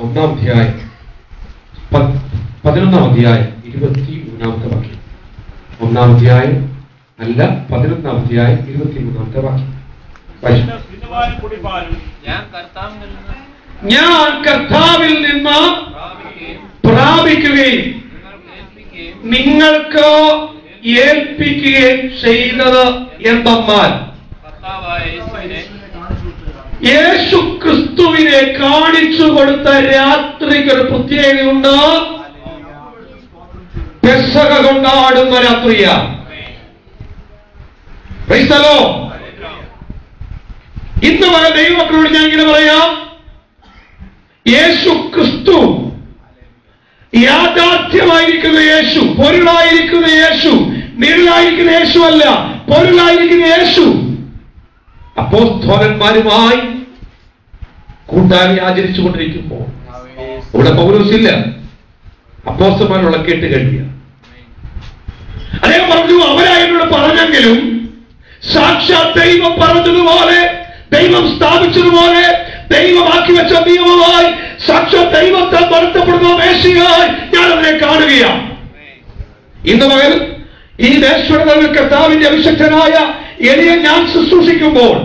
ഒന്നാം അധ്യായം 11-ാം അധ്യായം 23-ാമത്തെ വാക്യം. 1-ാം അധ്യായം അല്ല, 11-ാം അധ്യായം 23-ാമത്തെ വാക്യം. ഞാൻ കർത്താവിൽ നിന്ന് പ്രാപിക്കുകയും നിങ്ങൾക്ക് ഏൽപ്പിക്കുകയും ചെയ്തത് എന്തെന്നാൽ യേശു ക്രിസ്തുവിനെ കാണിച്ചു കൊടുത്ത രാത്രിക്ക് ഒരു പ്രത്യേകതയുണ്ട്. പെസഹ കൊണ്ടാടുന്ന രാത്രിയാണ്. ഇന്ന് വരെ ദൈവമക്കളോട് ഞാൻ ഇങ്ങനെ പറയാം, യേശു ക്രിസ്തു യാഥാർത്ഥ്യമായിരിക്കുന്ന യേശു, പൊരുളായിരിക്കുന്ന യേശു, നിഴലായിരിക്കുന്ന യേശു അല്ല, പൊരുളായിരിക്കുന്ന യേശു അപ്പോസ്തലന്മാരുമായി കൂട്ടായ്മ ആചരിച്ചു കൊണ്ടിരിക്കുമ്പോൾ ഇവിടെ പൗലോസില്ല, അപ്പോസ്തലന്മാരുള്ള കേട്ട് കഴിയുക. അദ്ദേഹം പറഞ്ഞു, അവരായിട്ട് പറഞ്ഞെങ്കിലും സാക്ഷാത് ദൈവം പറഞ്ഞതുപോലെ, ദൈവം സ്ഥാപിച്ചതുപോലെ, ദൈവമാക്കി വെച്ച നിയമമായി, സാക്ഷാത് ദൈവത്താൽ നടത്തപ്പെടുന്ന മേശയായി ഞാൻ അതിനെ കാണുകയാണ്. ഇന്ന് പകൽ ഈ ദേശങ്ങളുടെ കർത്താവിന്റെ അഭിഷക്തനായ എളിയ ഞാൻ ശുശ്രൂഷിക്കുമ്പോൾ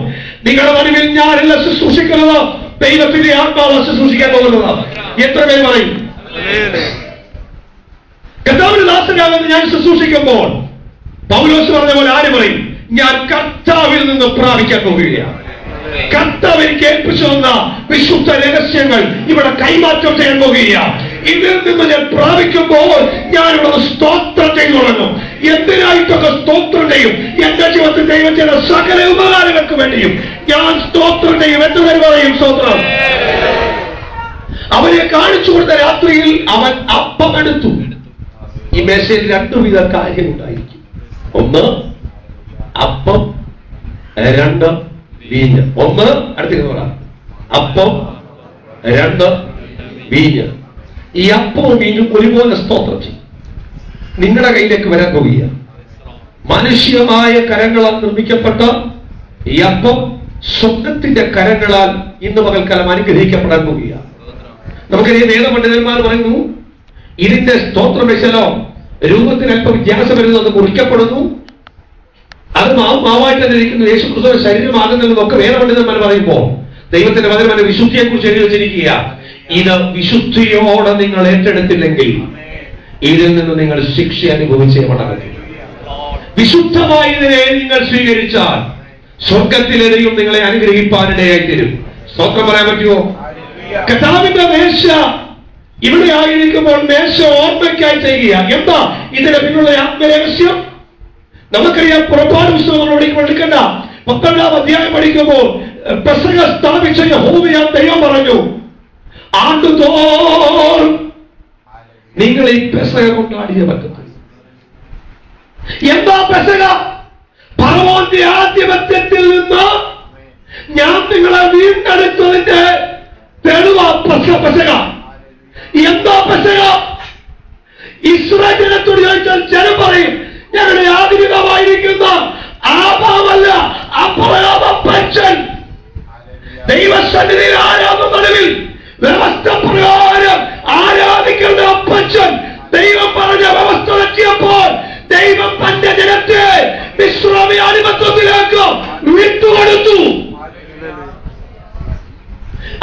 നിങ്ങളുടെ നടുവിൽ ഞാനല്ല ശുശ്രൂഷിക്കുന്നത്, ദൈവത്തിന്റെ ആത്മാവ് ശുശ്രൂഷിക്കാൻ പോകുന്നത്. എത്ര പേര് പറയും? കർത്താവിന്റെ ദാസനാകുന്ന ഞാൻ ശുശ്രൂഷിക്കുമ്പോൾ പൗലോസ് പറഞ്ഞ പോലെ ആര് പറയും? ഞാൻ കർത്താവിൽ നിന്ന് പ്രാപിക്കാൻ പോകുകയാണ്. കർത്താവ് എനിക്ക് ഏൽപ്പിച്ചു വന്ന വിശുദ്ധ രഹസ്യങ്ങൾ ഇവിടെ കൈമാറ്റം ചെയ്യാൻ പോകുകയാണ്. ഇതിൽ നിന്ന് ഞാൻ പ്രാപിക്കുമ്പോൾ ഞാനിവിടെ സ്തോത്രം ചെയ്തു തുടങ്ങും. എന്തിനായിട്ടൊക്കെ സ്തോത്രം ചെയ്യും? എന്റെ ജീവിതത്തിൽ ദൈവം ചെയ്ത സകല ഉപകാരങ്ങൾക്ക് വേണ്ടിയും ഞാൻ സ്തോത്രം ചെയ്യും. എത്ര പേര് പറയും സ്തോത്രം? അവനെ കാണിച്ചു കൊടുത്ത രാത്രിയിൽ അവൻ അപ്പം എടുത്തു. ഈ മേശയിൽ രണ്ടുവിധ കാര്യമുണ്ടായിരിക്കും. ഒന്ന് അപ്പം, രണ്ട് വീഞ്ഞ്. ഒന്ന് അടുത്തേക്ക് പറയാം, അപ്പം, രണ്ട് വീഞ്ഞ്. ഈ അപ്പവും വീഞ്ഞും ഒരുപോലെ സ്തോത്രം ചെയ്യും. നിങ്ങളുടെ കയ്യിലേക്ക് വരാൻ പോകുക. മനുഷ്യമായ കരങ്ങളാൽ നിർമ്മിക്കപ്പെട്ട ഈ അപ്പം സ്വർഗ്ഗത്തിന്റെ കരങ്ങളാൽ ഇന്ന് പകൽക്കാലം അനുഗ്രഹിക്കപ്പെടാൻ പോകുക. നമുക്കറിയാം, വേദപണ്ഡിതന്മാർ പറയുന്നു, ഇതിന്റെ സ്തോത്രം വെച്ചാലോ രൂപത്തിന് അല്പം വ്യത്യാസം വരുന്നത് മുറിക്കപ്പെടുന്നു, അത് മാവായിട്ട് തന്നെ ഇരിക്കുന്നു, യേശു ക്രിസ്തുവിന്റെ ശരീരമാകുന്നതെന്നൊക്കെ വേദപണ്ഡിതന്മാർ പറയുമ്പോൾ ദൈവത്തിന്റെ വചനം വിശുദ്ധിയെ കുറിച്ച് എഴുതി വെച്ചിരിക്കുക. ഇത് വിശുദ്ധിയോടെ നിങ്ങൾ ഏറ്റെടുത്തില്ലെങ്കിൽ ഇതിൽ നിന്ന് നിങ്ങൾ ശിക്ഷ അനുഭവിച്ചേ മടങ്ങും. വിശുദ്ധമായതിനെ നിങ്ങൾ സ്വീകരിച്ചാൽ സ്വർഗത്തിലെ ദൈവം നിങ്ങളെ അനുഗ്രഹിപ്പാനിടയായി തരും. സ്തോത്രം പറയാൻ പറ്റുമോ? കർത്താവിന്റെ മേശ ഇവിടെ ആയിരിക്കുമ്പോൾ മേശ ഓർമ്മയ്ക്കായി ചെയ്യുക. എന്താ ഇതിന്റെ പിന്നുള്ള ആത്മരഹസ്യം? നമുക്കറിയാം, പുറപ്പാട് പുസ്തകങ്ങളോട് എടുക്കണ്ട. 12-ാം അധ്യായം പഠിക്കുമ്പോൾ പെസഹ സ്ഥാപിച്ച യഹോവയായ ദൈവം പറഞ്ഞു, ആണ്ടുതോറും നിങ്ങൾ ഈ പെസഹ കൊണ്ടാടിയേ പറ്റത്തുള്ളൂ. എന്താ പെസഹ? ഫറവോന്റെ ആധിപത്യത്തിൽ നിന്ന് ഞാൻ നിങ്ങളെ വീണ്ടെടുത്തതിന്റെ തെളിവാ പെസഹ. എന്താ പെസഹ? ഇസ്രായേൽ ജനത്തോട് ചോദിച്ചാൽ ജനം പറയും, ഞങ്ങളുടെ ആധുനികമായിരിക്കുന്ന ആഭാവമല്ല, അപ്രയാപൻ ദൈവസന്നിധിയിൽ ആരാധനയിൽ വ്യവസ്ഥ പ്രകാരം ആരാധിക്കുന്ന അപ്പച്ചൻ ദൈവം പറഞ്ഞ വ്യവസ്ഥ വെച്ചപ്പോൾ ദൈവം തന്റെ ജനത്തെ വിശ്രമയാധിപത്യത്തിലേക്ക് വിട്ടുകൊടുത്തു.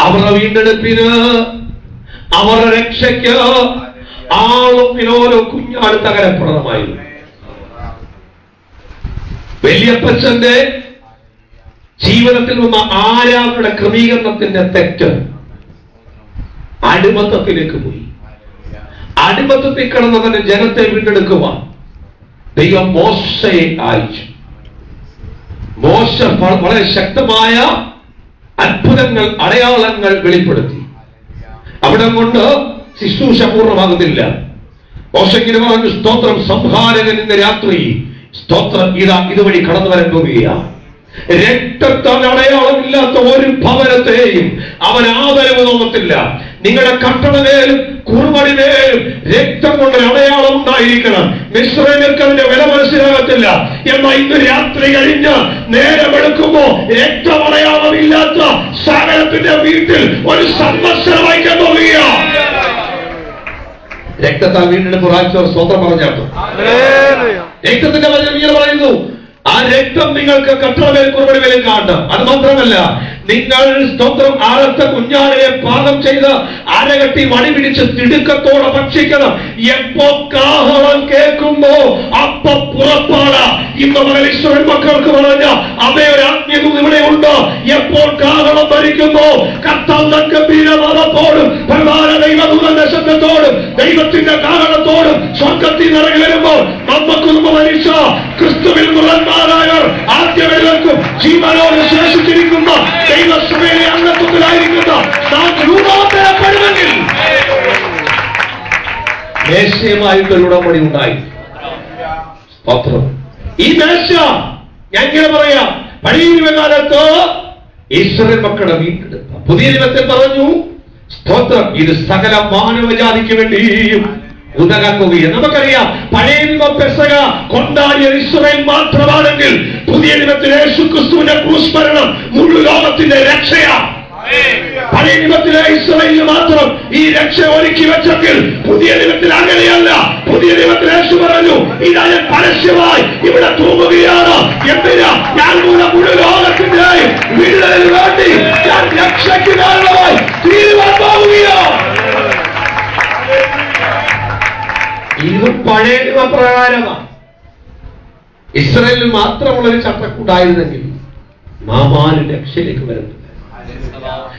അവരുടെ വീണ്ടെടുപ്പിന്, അവരുടെ രക്ഷയ്ക്ക് ആളൊന്നിനോരോ കുഞ്ഞാട് തകരപ്രദമായിരുന്നു. വലിയപ്പച്ചന്റെ ജീവിതത്തിൽ വന്ന ആരാധനയുടെ ക്രമീകരണത്തിന്റെ തെറ്റ് അടിമത്തത്തിലേക്ക് പോയി. അടിമത്തത്തിൽ കിടന്ന തന്നെ ജനത്തെ വീണ്ടെടുക്കുവാൻ ദൈവം മോശയെ അയച്ചു. മോശ വളരെ ശക്തമായ അത്ഭുതങ്ങൾ, അടയാളങ്ങൾ വെളിപ്പെടുത്തി. അവിടെ കൊണ്ട് ശുശ്രൂഷ പൂർണ്ണമാകുന്നില്ല. മോശയ്ക്ക് പറഞ്ഞു, സ്തോത്രം, സംഹാരകൻ ഇന്ന് രാത്രി സ്തോത്രം ഇതുവഴി കടന്നു വരാൻ പോകുകയാണ്. രക്തത്താൽ അടയാളമില്ലാത്ത ഒരു ഭവനത്തെയും അവൻ ആദരവ് തോന്നത്തില്ല. നിങ്ങളുടെ കട്ടണമേലും കുറുമണിമേലും രക്തം കൊണ്ട് അടയാളം ഉണ്ടായിരിക്കണം. മിശ്രങ്ങൾക്ക് അതിന്റെ വില മനസ്സിലാകത്തില്ല. എന്നാൽ ഇന്ന് രാത്രി കഴിഞ്ഞ് നേരം എടുക്കുമ്പോ രക്തമടയാളമില്ലാത്ത സകലത്തിന്റെ വീട്ടിൽ ഒരു സംവത്സരം വയ്ക്കാൻ പോവുകയാ. രക്തത്താൽ വീണ്ടെടുപ്പ് പ്രാപിച്ചവർ സ്തോത്രം പറഞ്ഞാട്ടോ. രക്തത്തിന്റെ വചനം ഇങ്ങനെ പറയുന്നു, ആ രക്തം നിങ്ങൾക്ക് കട്ടളമേൽ കുറുബടിമേലും കാണണം. അത് മാത്രമല്ല, നിങ്ങൾ സ്തോത്രം ആ രക്ത കുഞ്ഞാടിനെ പാകം ചെയ്ത് അരകട്ടി വടി പിടിച്ച് തിടുക്കത്തോടെ ഭക്ഷിക്കണം. എപ്പോ കാഹളം കേൾക്കുമ്പോ അപ്പൊ പുറപ്പാട്. ഇന്ന് മകൾ ഈശ്വരൻ മക്കൾക്ക് പറഞ്ഞ അവയുടെ ആത്മീയത ഇവിടെ ഉണ്ട്. എപ്പോൾ കാഹളം ഭരിക്കുന്നു, കർത്താവ് ഗംഭീരനാദത്തോടും പ്രധാന ദൈവദൂതന്റെ ശബ്ദത്തോടും ദൈവത്തിന്റെ കാഹളത്തോടും സ്വർഗത്തിൽ നിറങ്ങി വരുമ്പോൾ നമുക്ക് മനുഷ്യ ക്രിസ്തുവിൽ മുറന്മാരായവർ ആദ്യവേദർക്കും ജീവനോട് ശേഷിച്ചിരിക്കുന്ന ദൈവസഭയിലെ അംഗത്വത്തിലായിരിക്കുന്ന നാം രൂപാന്തരപ്പെടുമെങ്കിൽ മേശയുമായിട്ടൊരു ഉടമ്പടി ഉണ്ടായി. ഈ മേശ ഞാൻ ഇങ്ങനെ പറയാം, പഴയ നിയമകാലത്ത് ഈശ്വരൻ മക്കളുടെ വീണ്ടെടുപ്പ്. പുതിയ നിയമത്തിൽ പറഞ്ഞു സ്തോത്രം, ഇത് സകല മാനവജാതിക്ക് വേണ്ടിയും ഉദകക്കുകയും. നമുക്കറിയാം പഴയ നിയമ പെസക കൊണ്ടാടിയ ഇസ്രായേൽ മാത്രമാണെങ്കിൽ പുതിയ നിയമത്തിൽ യേശുക്രിസ്തുവിന്റെ ക്രൂശ് മുഴു ലോകത്തിന്റെ രക്ഷയാണ്. പഴയ നിയമത്തിലെ ഇസ്രായേലിന് മാത്രം ഈ രക്ഷ ഒരുക്കി വെച്ചെങ്കിൽ പുതിയ നിയമത്തിൽ അങ്ങനെയല്ല. പുതിയ നിയമത്തിൽ യേശു പറഞ്ഞു, ഇതാ ഞാൻ പരസ്യമായി ഇവിടെ തൂങ്ങുകയാണ്. എന്തിനാ? ഞാൻ മുഴു ലോകത്തിന്റെ വിടുതലിന് വേണ്ടി ഞാൻ രക്ഷയ്ക്ക് കാരണമായി തീരുവാൻ പോവുകയാണ്. ഇത് പഴയ നിയമപ്രകാരമാണ്. ഇസ്രായേലിൽ മാത്രമുള്ളൊരു ചട്ടക്കൂടായിരുന്നെങ്കിൽ നാം ആരും രക്ഷയിലേക്ക് വരുന്നില്ല.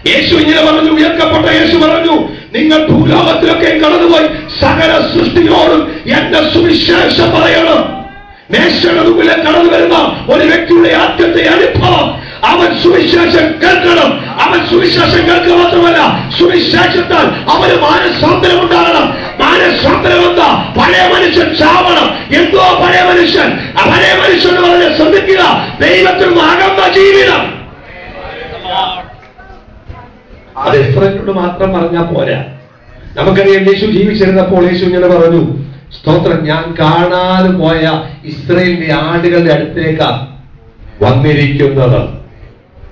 യേശു ഇങ്ങനെ പറഞ്ഞു, ഉയർത്തപ്പെട്ട യേശു പറഞ്ഞു, നിങ്ങൾ ഭൂലോകത്തിലൊക്കെ കടന്നുപോയി സകല സൃഷ്ടിയോടും എന്റെ സുവിശേഷം പറയണം. മേശയുടെ മുമ്പിൽ കടന്നു വരുന്ന ഒരു വ്യക്തിയുടെ ആദ്യത്തെ അനുഭവം അവൻ സുവിശേഷം കേൾക്കണം. അവൻ സുവിശേഷം കേൾക്കുക മാത്രമല്ല, സുവിശേഷത്താൽ അവന് മാനസാന്തരം ഉണ്ടാകണം. മാനസാന്തരം എന്താ? പഴയ മനുഷ്യൻ ചാവണം. എന്തോ പഴയ മനുഷ്യൻ? പഴയ മനുഷ്യൻ എന്ന് പറഞ്ഞ് ശ്രദ്ധിക്കുക, ദൈവത്തിൽ അകന്ന ജീവിതം. അത് ഇസ്രായേലിനോട് മാത്രം പറഞ്ഞാൽ പോരാ. നമുക്കറിയാം, യേശു ജീവിച്ചിരുന്നപ്പോൾ യേശു ഇങ്ങനെ പറഞ്ഞു, സ്തോത്രം, ഞാൻ കാണാതെ പോയ ഇസ്രായേലിന്റെ ആടുകളുടെ അടുത്തേക്ക് വന്നിരിക്കുന്നത്.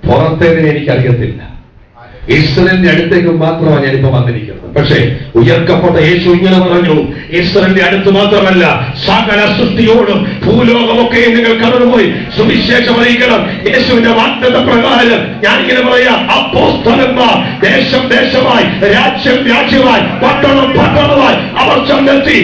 പുറത്തേതിനെ എനിക്കറിയത്തില്ല, ഇസ്രായേലിന്റെ അടുത്തേക്ക് മാത്രമാണ് ഞാനിപ്പോ വന്നിരിക്കുന്നത്. പക്ഷേ ഉയർക്കപ്പെട്ട യേശു ഇങ്ങനെ പറഞ്ഞു, ഇസ്രായേലിന്റെ അടുത്ത് മാത്രമല്ല സകല സൃഷ്ടിയോടും ഭൂലോകമൊക്കെ നിങ്ങൾ കടന്നുപോയി സുവിശേഷം അറിയിക്കണം. യേശുവിന്റെ വാഗ്ദത്ത പ്രകാരം ഞാനിങ്ങനെ പറയാം, അപ്പോസ്തലന്മാർ ദേശം ദേശമായി രാജ്യം രാജ്യമായി പട്ടണം പട്ടണമായി അവർ ചെന്നെത്തി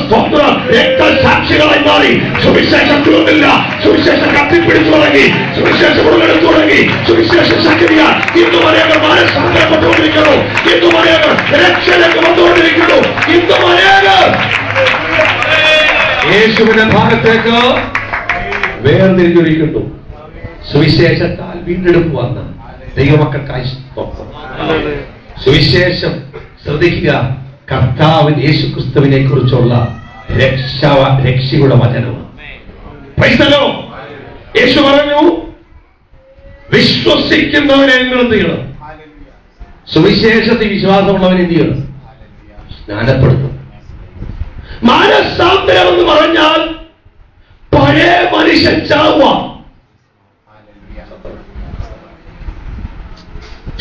സ്വന്തം രക്തസാക്ഷികളായി മാറി. സുവിശേഷം തീർന്നില്ല, സുവിശേഷം കത്തിപ്പിടിച്ചു തുടങ്ങി, സുവിശേഷം ഉടലെടുത്തു തുടങ്ങി. സുവിശേഷ ശക്തിയാൽ ഇന്ന് വരെയവർ മാനസാന്തരപ്പെട്ടുകൊണ്ടിരിക്കുന്നു. ഇന്ന് വരെയവർ രക്ഷയിലേക്ക് വന്നുകൊണ്ടിരിക്കുന്നു. ഇന്ന് വരെയവർ യേശുവിന്റെ ഭാഗത്തേക്ക് വേർതിരിഞ്ഞിരിക്കുന്നു. സുവിശേഷത്താൽ വീണ്ടെടുപ്പ് വന്ന ദൈവമക്കൾക്കായി സുവിശേഷം ശ്രദ്ധിക്കുക. കർത്താവ് യേശുക്രിസ്തുവിനെ കുറിച്ചുള്ള രക്ഷയുടെ വചനമാണ്. യേശു പറഞ്ഞു, വിശ്വസിക്കുന്നവനെ നിങ്ങൾ എന്ത് ചെയ്യണം? സുവിശേഷത്തിൽ വിശ്വാസമുള്ളവൻ എന്ത് ചെയ്യണം? സ്നാനപ്പെടുത്തും. മാനസാന്തരം എന്ന് പറഞ്ഞാൽ പഴയ മനുഷ്യൻ ചാവുക,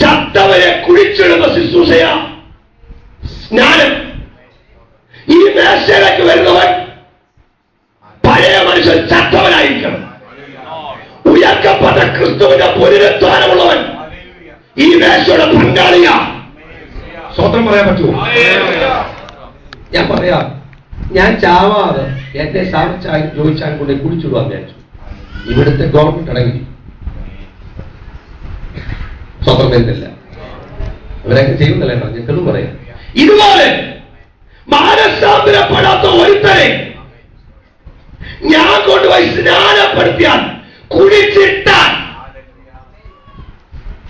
ചത്തവരെ കുഴിച്ചിടുന്ന ശുശ്രൂഷയാ സ്നാനം. ഈ മേശയിലേക്ക് വരുന്നവൻ പഴയ മനുഷ്യൻ ചത്തവനായിരിക്കണം. ഉയർക്കപ്പെട്ട ക്രിസ്തുവിന്റെ പുനരുത്ഥാനമുള്ളവൻ ഈ മേശയുടെ പങ്കാളിയാ. സ്വതന്ത്രം പറയാൻ പറ്റുമോ? ഞാൻ പറയാം, ഞാൻ ചാവാതെ എന്നെ ചോദിച്ചാൽ കൊണ്ട് കുടിച്ചിടുവാൻ വിചാരിച്ചു. ഇവിടുത്തെ ഗവൺമെന്റ് അടങ്ങി സ്വതന്ത്രം വരുന്നില്ല, അവരൊക്കെ ചെയ്യുന്നില്ല. ഞങ്ങളും പറയാം, ഇതുപോലെ മാനസാന്തരപ്പെടാത്ത ഒരുത്തരെ ഞാൻ കൊണ്ടുപോയി സ്നാനപ്പെടുത്തിയാൽ കുടിച്ചിട്ടാൽ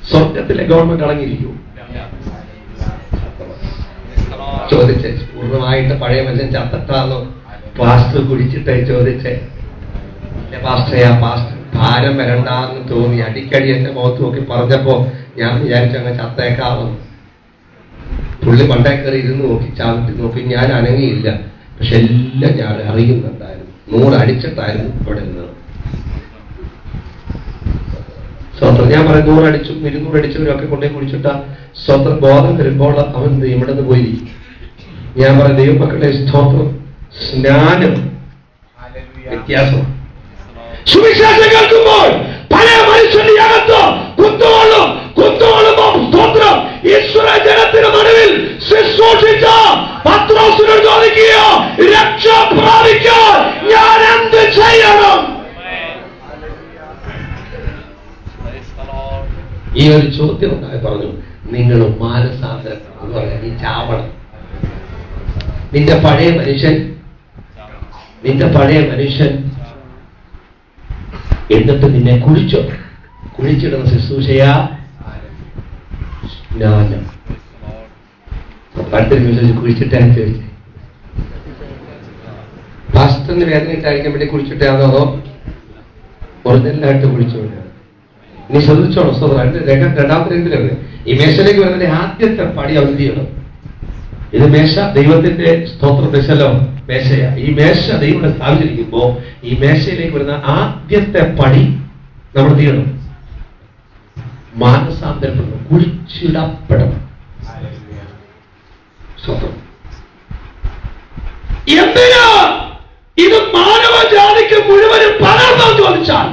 സ്വർഗത്തിലെ ഗവൺമെന്റ് അടങ്ങിയിരിക്കും. ചോദിച്ചേ, പൂർണ്ണമായിട്ട് പഴയ മനുഷ്യൻ ചത്തട്ടാന്നോ പാസ്റ്റർ കുടിച്ചിട്ടേ ചോദിച്ചേ? പാസ്റ്റർ ഭാരം വരണ്ടാന്ന് തോന്നി അടിക്കടി എന്റെ മുഖത്ത് നോക്കി പറഞ്ഞപ്പോ ഞാൻ വിചാരിച്ചു അങ്ങ് ചത്തേക്കാവുന്നു. പുള്ളി പണ്ടേ കയറി ഇരുന്ന് നോക്കി, ചാവിട്ടി നോക്കി, ഞാൻ അനങ്ങിയില്ല. പക്ഷെ എല്ലാം ഞാൻ അറിയുന്നുണ്ടായിരുന്നു. 100 അടിച്ചിട്ടായിരുന്നു ഇവിടെ നിന്നത്. സ്വന്തം ഞാൻ പറയും, 100 അടിച്ചും 200 അടിച്ചവരൊക്കെ കൊണ്ടേ കുടിച്ചിട്ടാ സ്വന്തം ബോധം വരുമ്പോൾ അവൻ ഇവിടെ നിന്ന് പോയിരിക്കും. ഞാൻ പറഞ്ഞ ദൈവമക്കളുടെ സ്തോത്രം, സ്നാനം വ്യത്യാസമാണ്. സുവിശേഷം കേൾക്കുമ്പോൾ പഴയ മനുഷ്യന്റെ അകത്ത് കുത്തുകൊള്ളുമ്പോൾ സ്തോത്രം, ഈശ്വര ജനത്തിന് നടുവിൽ ശുശ്രൂഷിച്ച പത്രോസിനോട് ചോദിക്കുക, രക്ഷ പ്രാപിക്കാൻ ഞാൻ എന്ത് ചെയ്യണം? ഈ ഒരു ചോദ്യം ഉണ്ടായി പറഞ്ഞു, നിങ്ങൾ മാനസാന്തരം എന്ന് പറഞ്ഞാൽ നീ ചാവണം. നിന്റെ പഴയ മനുഷ്യൻ എന്നിട്ട് നിന്നെ കുഴിച്ചിടുന്ന ശുശ്രൂഷയാ സ്നാനം. അടുത്തൊരു വിശ്വസിച്ച് കുഴിച്ചിട്ടാൻ ചോദിച്ചേ, പാസ്റ്ററിന് വേദന ഇട്ടായിരിക്കാൻ വേണ്ടി കുഴിച്ചിട്ടാണോ അതോ ഒറിജിനലായിട്ട് കുഴിച്ചുകൊണ്ട്? ഇനി ശ്രദ്ധിച്ചോളൂ സഹോദരൻ, രണ്ടാമത്തെ രീതിയിലാണ് ഈ മേശയിലേക്ക് വരുന്നതിന്റെ ആദ്യത്തെ പടി അവൻ ചെയ്യണം. ഇത് മേശ ദൈവത്തിന്റെ സ്തോത്ര ദശലോ മേശയാ. ഈ മേശ ദൈവം സ്ഥാപിച്ചിരിക്കുമ്പോ ഈ മേശയിലേക്ക് വരുന്ന ആദ്യത്തെ പടി നമ്മൾ ചെയ്യണം, മാനസാന്തരപ്പെടണം, കുഴിച്ചിടപ്പെടണം. സ്തോത്രം. എന്തിനാ ഇത് മാനവജാതിക്ക് മുഴുവനും പകർന്നു ചോദിച്ചാൽ,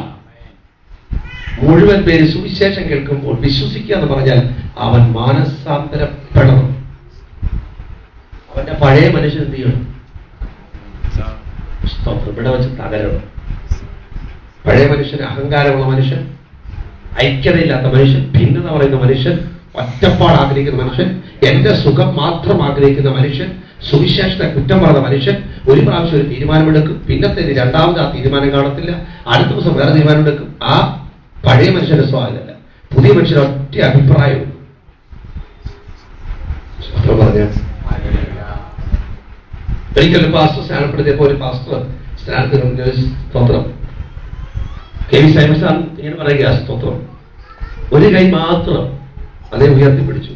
മുഴുവൻ പേര് സുവിശേഷം കേൾക്കുമ്പോൾ വിശ്വസിക്കുക എന്ന് പറഞ്ഞാൽ അവൻ മാനസാന്തരപ്പെടണം. അവന്റെ പഴയ മനുഷ്യൻ എന്ത് ചെയ്യണം? ഇവിടെ വെച്ച് തകരണം. പഴയ മനുഷ്യൻ, അഹങ്കാരമുള്ള മനുഷ്യൻ, ഐക്യതയില്ലാത്ത മനുഷ്യൻ, ഭിന്നത പറയുന്ന മനുഷ്യൻ, ഒറ്റപ്പാട് ആഗ്രഹിക്കുന്ന മനുഷ്യൻ, എന്റെ സുഖം മാത്രം ആഗ്രഹിക്കുന്ന മനുഷ്യൻ, സുവിശേഷത്തെ കുറ്റം പറയുന്ന മനുഷ്യൻ, ഒരു പ്രാവശ്യം ഒരു തീരുമാനമെടുക്കും, പിന്നത്തേത് രണ്ടാമത് ആ തീരുമാനം കാണത്തില്ല, അടുത്ത ദിവസം വേറെ തീരുമാനമെടുക്കും. ആ പഴയ മനുഷ്യന്റെ സ്വാധീനമല്ല, പുതിയ മനുഷ്യന്റെ ഒറ്റ അഭിപ്രായവും. പറഞ്ഞ ഒരിക്കലും പാസ്റ്റർ സ്നാനപ്പെടുത്തിയപ്പോ ഒരു പാസ്റ്റർ സ്നാനത്തിന് സ്തോത്രം KV സൈമൺ സാർ ഇങ്ങനെ പറയുക, സ്തോത്രം ഒരു കൈ മാത്രം അതേ ഉയർത്തിപ്പിടിച്ചു.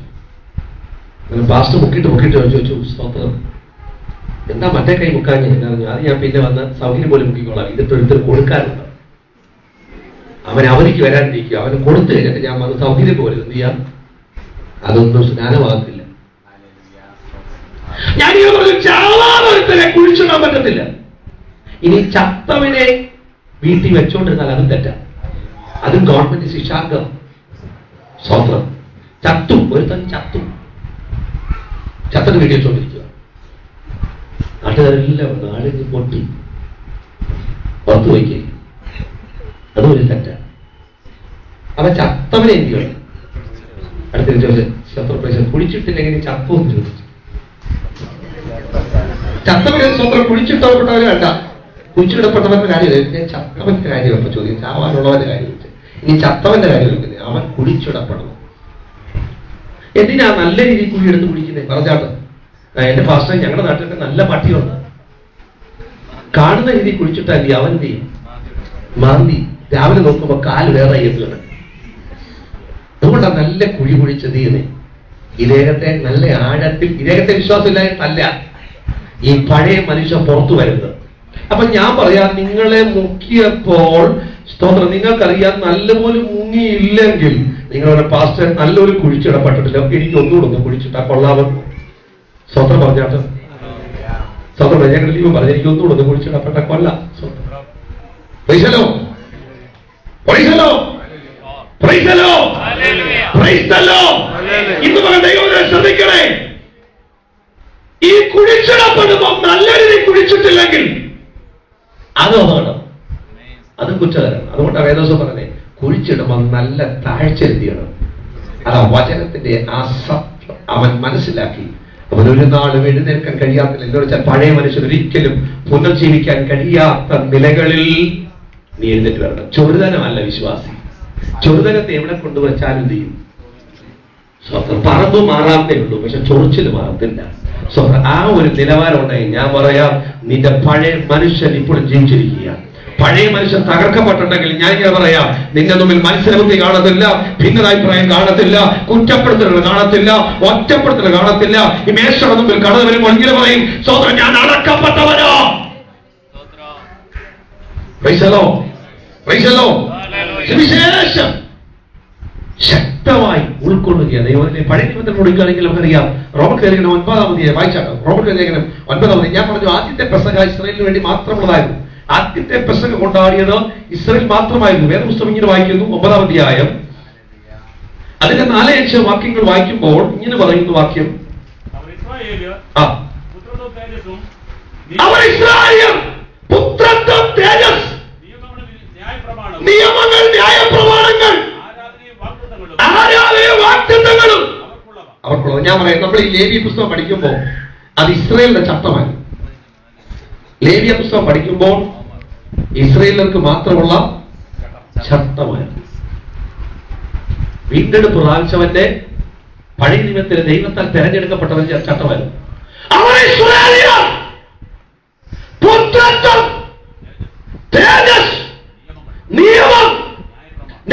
പാസ്റ്റർ മുക്കിട്ട് ചോദിച്ചു, സ്തോത്രം എന്താ മറ്റേ കൈ മുക്കാൻ? ഞാൻ പറഞ്ഞു, അത് ഞാൻ പിന്നെ വന്ന് സൗകര്യം പോലും മുക്കിക്കോളാം, ഇതിട്ട് എടുത്ത് കൊടുക്കാറുണ്ട്. അവൻ അവധിക്ക് വരാനിരിക്കുക, അവന് കൊടുത്തു കഴിഞ്ഞിട്ട് ഞാൻ വന്ന് സൗകര്യം പോലും എന്ത് ചെയ്യാം, അതൊന്നും സ്നാനമാകത്തില്ല. ഞാൻ ചാവാതൊരുത്തനെ കുഴിച്ചിടാൻ പറ്റത്തില്ല. ഇനി ചത്തവനെ വീട്ടിൽ വെച്ചോണ്ടിരുന്നാൽ അതും തെറ്റാ, അതും ഗവൺമെന്റ് ശിക്ഷാർഹം. സ്വന്തം ഒരുത്തൻ ചത്തന് വീട്ടിൽ വെച്ചോണ്ടിരിക്കുക, നാട്ടുകാരെല്ലാം നാടിന് പൊട്ടി പുറത്തു വയ്ക്കുക, അതും ഒരു തെറ്റാ. അവൻ ചത്തവനെ എന്ത് ചെയ്യണം? അടുത്ത ശത്രുപ്രദേശം കുഴിച്ചിട്ടില്ലെങ്കിൽ ചത്തു എന്ന് ചോദിച്ചു. ചത്തവനെ സ്വന്തം കുഴിച്ചിട്ടവരെ വേണ്ട, കുഴിച്ചിടപ്പെട്ടവന്റെ കാര്യമില്ല, ചത്തവന്റെ കാര്യം ഇപ്പൊ ചോദിക്കും, ചാവാനുള്ളവന്റെ കാര്യം ചോദിച്ചു. ഇനി ചത്തവന്റെ കാര്യം ചോദിക്കുന്നത്, അവൻ കുഴിച്ചിടപ്പെടണം. എന്തിനാ നല്ല രീതിയിൽ കുഴിയെടുത്ത് കുഴിക്കുന്നത്? പറഞ്ഞാട്ട് എന്റെ പാസ്റ്റർ, ഞങ്ങളുടെ നാട്ടിലൊക്കെ നല്ല പട്ടിയുണ്ട്, കാണുന്ന രീതിയിൽ കുഴിച്ചിട്ടാൽ അവൻ എന്ത് ചെയ്യും? മാന്തി രാവിലെ നോക്കുമ്പോ കാല് വേറെ എത്തുകയാണ്. അതുകൊണ്ടാണ് നല്ല കുഴി കുഴിച്ചത് ചെയ്യുന്നത്. ഇദ്ദേഹത്തെ നല്ല ആഴത്തിൽ, ഇദ്ദേഹത്തെ വിശ്വാസമില്ലായിട്ടല്ല ഈ പഴയ മനുഷ്യൻ പുറത്തു വരുന്നത്. അപ്പൊ ഞാൻ പറയാം, നിങ്ങളെ മുക്കിയപ്പോൾ സ്തോത്രം, നിങ്ങൾക്കറിയാം നല്ലപോലെ മുങ്ങിയില്ലെങ്കിൽ നിങ്ങളുടെ പാസ്റ്റർ നല്ലൊരു കുഴിച്ചിടപ്പെട്ടിട്ടില്ല, എനിക്ക് ഒന്നുകൂടെ ഒന്ന് കുഴിച്ചിട്ടാ കൊള്ളാമെന്ന് സ്വന്തം പറഞ്ഞാട്ട് സ്വന്തം ഞങ്ങളുടെ ലീവ് പറഞ്ഞു, എനിക്ക് ഒന്നുകൂടെ ഒന്ന് കുഴിച്ചിടപ്പെട്ട കൊല്ലാം. ഇന്ന് ദൈവത്തെ ശ്രദ്ധിക്കണേ, ഈ കുഴിച്ചിടപ്പെടുമ്പോ നല്ല രീതിയിൽ കുഴിച്ചിട്ടില്ലെങ്കിൽ അത് അപകടം, അത് കുറ്റകരം. അതുകൊണ്ടാണ് വേദോസം പറഞ്ഞേ, കുഴിച്ചിടുമ്പോൾ നല്ല താഴ്ചെത്തിയണം. അതാ വചനത്തിന്റെ ആ സത്യം അവൻ മനസ്സിലാക്കി. അവൻ ഒരു നാളും എഴുന്നേൽക്കാൻ കഴിയാത്തില്ല. എന്ന് വെച്ചാൽ പഴയ മനുഷ്യൻ ഒരിക്കലും പുനർജീവിക്കാൻ കഴിയാത്ത നിലകളിൽ നീ എഴുന്നേറ്റ് വരണം. ചൊരുതനമല്ല വിശ്വാസി. ചൊരുതനത്തെ എവിടെ കൊണ്ടുവച്ചാലും ചെയ്യും. സ്വന്തം പറമ്പ് മാറാത്തേ ഉള്ളൂ, പക്ഷെ ചൊറിച്ചിൽ മാറത്തില്ല. സ്വന്തം ആ ഒരു നിലവാരം ഉണ്ടായി. ഞാൻ പറയാം, നിന്റെ പഴയ മനുഷ്യൻ ഇപ്പോഴും ജീവിച്ചിരിക്കുക. പഴയ മനുഷ്യൻ തകർക്കപ്പെട്ടിട്ടുണ്ടെങ്കിൽ ഞാൻ പറയാം, നിന്റെ മുമ്പിൽ മത്സരബുദ്ധി കാണത്തില്ല, ഭിന്നതാഭിപ്രായം കാണത്തില്ല, കുറ്റപ്പെടുത്തലുകൾ കാണത്തില്ല, ഒറ്റപ്പെടുത്തൽ കാണത്തില്ല. ഈ മേശയുടെ മുമ്പിൽ കടന്നു വരുമ്പോൾ ഇങ്ങനെ പറയും, സ്വന്തം ഞാൻ അടക്കപ്പെട്ടവനോ. സുവിശേഷം ശക്തമായി ഉൾക്കൊള്ളുകയാണ്. ദൈവത്തിലെ പഴയ നിയമത്തിൽ കൊടുക്കുകയാണെങ്കിൽ നമുക്കറിയാം, റോമലേഖനം 9 വായിച്ചാക്കാം. റോമലേഖനം 9. ഞാൻ പറഞ്ഞു, ആദ്യത്തെ പെസഹ ഇസ്രായേലിന് വേണ്ടി മാത്രമുള്ളതായിരുന്നു. ആദ്യത്തെ പെസഹ കൊണ്ടാടിയത് ഇസ്രായേൽ മാത്രമായിരുന്നു. വേദപുസ്തകം ഇങ്ങനെ വായിക്കുന്നു, 9 അധ്യായം അതിന്റെ 4-5 വാക്യങ്ങൾ വായിക്കുമ്പോൾ ഇങ്ങനെ പറയുന്ന വാക്യം, അവർ ഇസ്രായേൽ പുത്രത്വം, തേജസ്, നിയമങ്ങൾ, ന്യായപ്രമാണങ്ങൾ, ആരാധനയും വാഗ്ദത്തങ്ങളും അവർക്കുള്ളത്. ഞാൻ പറയാം, നമ്മൾ ഈ ലേവ്യ പുസ്തകം പഠിക്കുമ്പോൾ അത് ഇസ്രായേലിന്റെ ചട്ടമാണ്. ലേവ്യ പുസ്തകം പഠിക്കുമ്പോൾ ഇസ്രായേലർക്ക് മാത്രമുള്ള ചട്ടമാണ്. വീണ്ടെടുപ്പ് പ്രാപിച്ചവന്റെ പഴയ നിയമത്തിലെ ദൈവത്താൽ തെരഞ്ഞെടുക്കപ്പെട്ടവന്റെ ചട്ടമായിരുന്നു. അവർ ഇസ്രായേലിയർ പുത്രത്വം, തേജസ്, നിയമം,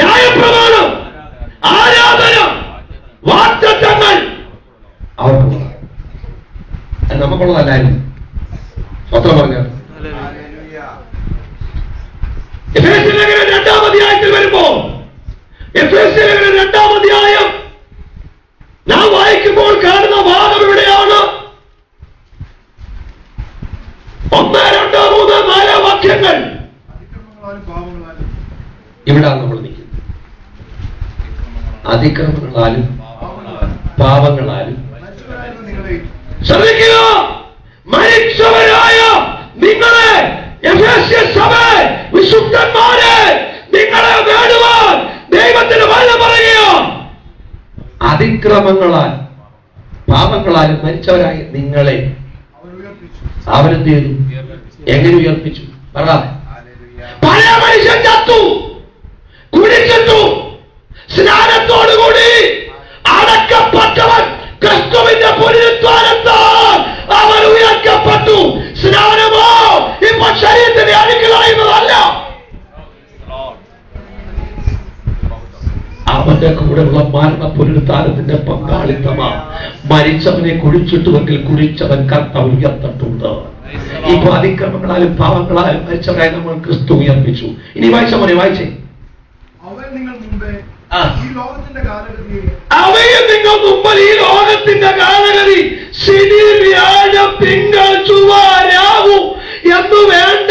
ന്യായപ്രമാണം, ആരാധന, വാഗ്ദത്തങ്ങൾ അവർക്കുള്ളതാണ്. അത് നമുക്കുള്ളതല്ലായിരുന്നു. സ്വത്രം പറഞ്ഞ എഫേസ്യ ലേഖനം 2-ാം അധ്യായത്തിൽ വരുമ്പോ, എഫേസ്യ ലേഖനം 2-ാം അധ്യായം നാം വായിക്കുമ്പോൾ കാണുന്ന ഭാഗം ഇവിടെയാണ്. 1, 2, 3, 4 വാക്യങ്ങൾ ഇവിടാണ് നമ്മൾ നിൽക്കുന്നത്. അതിക്രമങ്ങളാലും പാപങ്ങളാലും ശ്രദ്ധിക്കുക, മരിച്ചവരായ നിങ്ങളെ, എഫേസ്യ സഭ വിശുദ്ധന്മാരെ, നിങ്ങളെ വേടുവാൻ ദൈവത്തിന് വചനം പറയുക. അതിക്രമങ്ങളാൽ പാപങ്ങളാലും മരിച്ചവരായ നിങ്ങളെ അവരെന്ത് ചെയ്തു? എങ്ങനെ ഉയർപ്പിച്ചു? പറ. പഴയ മനുഷ്യൻ ചത്തു, കുടിച്ചിട്ടു, സ്നാനത്തോടുകൂടി അടക്കപ്പെട്ടവൻ ക്രിസ്തുവിന്റെ പുനരുത്ഥാനത്താൽ അവൻ ഉയർത്തപ്പെട്ടു. സ്നാനമോ ഇപ്പൊ ശരീരത്തിന്റെ അഴുക്കളായുന്നതല്ല, അവന്റെ കൂടെയുള്ള മരണ പുനരുത്ഥാനത്തിന്റെ പങ്കാളിത്തമാ. മരിച്ചവനെ കുഴിച്ചിട്ടുവെങ്കിൽ കുഴിച്ചവൻ കർത്താവ് ഉയർത്തിട്ടുണ്ട്. ഇപ്പൊ അതിക്രമങ്ങളാലും പാവങ്ങളാലും മരിച്ചവരായി നമ്മൾ ക്രിസ്തു ഉയർപ്പിച്ചു. ഇനി വായിച്ച പോലെ വായിച്ചേ. അവയും നിങ്ങൾ മുമ്പിൽ ഈ ലോകത്തിന്റെ കാലഗതി ശനി, വ്യാഴം, തിങ്കൾ, ചൊവ്വ, രാഹു എന്നു വേണ്ട,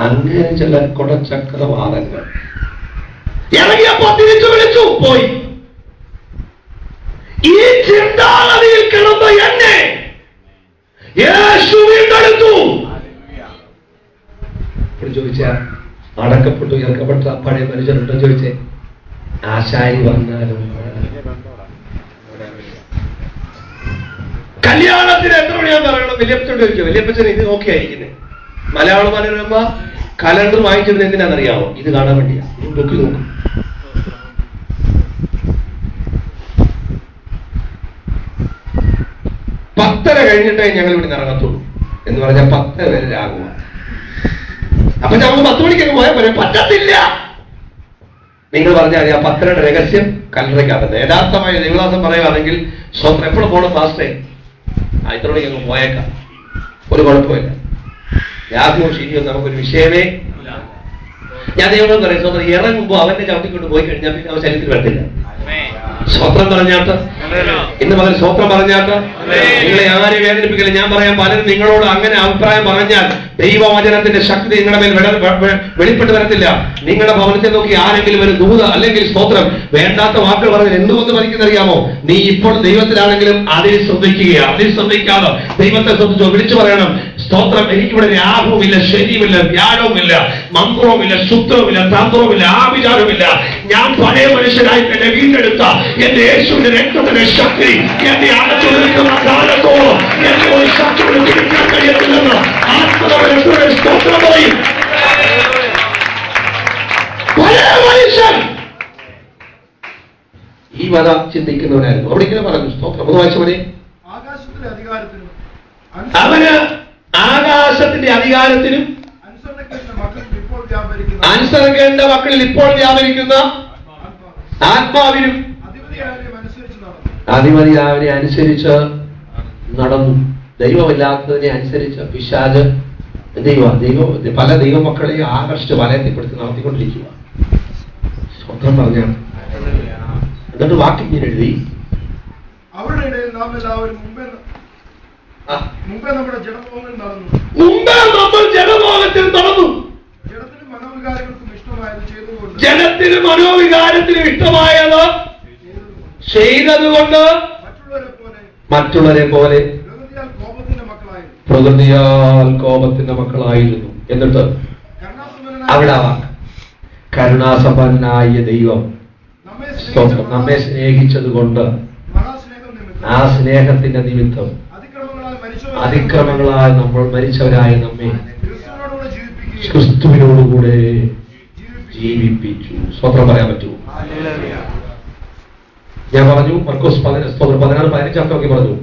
അങ്ങനെ ചില കുടച്ചക്രവാദങ്ങൾ ഇറങ്ങിയപ്പോ തിരിച്ചു വിളിച്ചു പോയി. ഈ ചിന്താഗതിയിൽ കിടന്ന എന്നെ യേശു വീണ്ടെടുത്തു. ചോദിച്ച അടക്കപ്പെട്ടു ഇറക്കപ്പെട്ട പഴയ മനുഷ്യരുണ്ടോ ചോദിച്ചേ. ആശാരി വന്നാലും കല്യാണത്തിന് എത്ര മണിയാന്ന് പറയണം? വലിയപ്പച്ചോട് ചോദിക്കും. വലിയപ്പച്ചൻ ഇത് നോക്കിയായിരിക്കുന്നത്. മലയാള മനോരമ കലണ്ടർ വാങ്ങിച്ചിരുന്നത് എന്തിനാണെന്നറിയാമോ? ഇത് കാണാൻ വേണ്ടിയാ. ബുക്ക് നോക്കും. പത്തര കഴിഞ്ഞിട്ടേ ഞങ്ങൾ ഇവിടെ ഇറങ്ങത്തുള്ളൂ എന്ന് പറഞ്ഞാൽ 10 വരെ രാകുക. അപ്പൊ നമുക്ക് 10 മണിക്കൊക്കെ പോയാൽ പറയാൻ പറ്റത്തില്ല. നിങ്ങൾ പറഞ്ഞാൽ ആ 10യുടെ രഹസ്യം കല്ലറയ്ക്കകത്ത്. യഥാർത്ഥമായ ദൈവദാസം പറയുകയാണെങ്കിൽ സ്വന്തം എപ്പോഴും പോകണം ഫാസ്റ്റേ. ഇത്ര മണിക്ക് അങ്ങ് പോയേക്കാം, ഒരു കുഴപ്പമില്ല. രാഹുവും ശരിയും നമുക്കൊരു വിഷയമേ. ഞാൻ ദൈവം പറയും, സ്വന്തം ഇറങ്ങുമ്പോ അവന്റെ ചവിട്ടിക്കൊണ്ട് പോയി കഴിഞ്ഞാൽ പിന്നെ അവൻ ശരീരത്തിൽ വരത്തില്ല. സ്വത്രം പറഞ്ഞാട്ട് ഇന്ന് പകൽ സ്വത്രം പറഞ്ഞാട്ട് നിങ്ങളെ ആരെ വേദനിപ്പിക്കില്ല. ഞാൻ പറയാം, പലരും നിങ്ങളോട് അങ്ങനെ അഭിപ്രായം പറഞ്ഞാൽ ദൈവവചനത്തിന്റെ ശക്തി നിങ്ങളുടെ മേൽ വെളിപ്പെട്ട് വരത്തില്ല. നിങ്ങളുടെ ഭവനത്തെ നോക്കി ആരെങ്കിലും ഒരു ദൂത അല്ലെങ്കിൽ സ്തോത്രം വേണ്ടാത്ത വാക്കുകൾ പറഞ്ഞാൽ എന്തുകൊണ്ട് പഠിക്കുന്നറിയാമോ? നീ ഇപ്പോൾ ദൈവത്തിലാണെങ്കിലും അതിൽ ശ്രദ്ധിക്കുകയാണ്. അതിൽ ശ്രദ്ധിക്കാതെ ദൈവത്തെ ശ്രദ്ധിച്ചോ. വിളിച്ചു പറയണം, സ്തോത്രം, എനിക്കിവിടെ രാഹുവുമില്ല, ശനിയുമില്ല, വ്യാഴവുമില്ല, മന്ത്രവുമില്ല, സൂത്രവുമില്ല, തന്ത്രവുമില്ല, ആഭിചാരവുമില്ല. ഞാൻ പഴയ മനുഷ്യനായി തന്നെ വീണ്ടെടുത്ത എന്റെ യേശുവിന്റെ രക്തത്തിന്റെ ശക്തി എന്നെ അടച്ചുനിൽക്കുന്ന കാലത്തോളം എന്നെ ഒരു ശക്തി പിടിക്കാൻ കഴിയത്തില്ലെന്ന് ആത്മനവരുടെ സ്തോത്രമായി. പഴയ മനുഷ്യൻ ഈ വധ ചിന്തിക്കുന്നവനായിരുന്നു. അവിടെ ഇങ്ങനെ പറഞ്ഞു, സ്തോത്രം വായിച്ചവനെ, അവന് ആകാശത്തിന്റെ അധികാരത്തിനും അനുസരിക്കേണ്ട മക്കളിൽ ഇപ്പോൾ വ്യാപരിക്കുന്ന ആത്മാവിനും അധിപതി അവനെ അനുസരിച്ച് നടന്നു. ദൈവമില്ലാത്തതിനെ അനുസരിച്ച് പിശാച് പല ദൈവമക്കളെയും ആകർഷിച്ച് വലയത്തിൽപ്പെടുത്തി നടത്തിക്കൊണ്ടിരിക്കുക. സ്വന്തം പറഞ്ഞാണ്. എന്നിട്ട് വാക്ക് ഇങ്ങനെ എഴുതി, അവരുടെ ഇടയിൽ നാം എല്ലാവരും മുമ്പേ നമ്മുടെ ജഡമോഹങ്ങൾ നടന്നു. മുമ്പേ നമ്മൾ ജഡമോഹത്തിൽ നടന്നു. ജഡത്തിനും മനോവികാരങ്ങൾക്കും ഇഷ്ടമായത് ചെയ്തുകൊണ്ട്, ജഡത്തിനും മനോവികാരത്തിനും ഇഷ്ടമായത് ചെയ്തതുകൊണ്ട് മറ്റുള്ളവരെ പോലെ പ്രകൃതിയാൽ കോപത്തിന്റെ മക്കളായിരുന്നു. എന്നിട്ട് അവിടെ കരുണാസമ്പന്നനായ ദൈവം നമ്മെ സ്നേഹിച്ചത് കൊണ്ട് ആ സ്നേഹത്തിന്റെ നിമിത്തം അതിക്രമങ്ങളാൽ നമ്മൾ മരിച്ചവരായ നമ്മെ ക്രിസ്തുവിനോടുകൂടെ ജീവിപ്പിച്ചു. സ്വത്രം പറയാൻ പറ്റുമോ? ഞാൻ പറഞ്ഞു മർക്കോസ് 14:15 പറഞ്ഞു,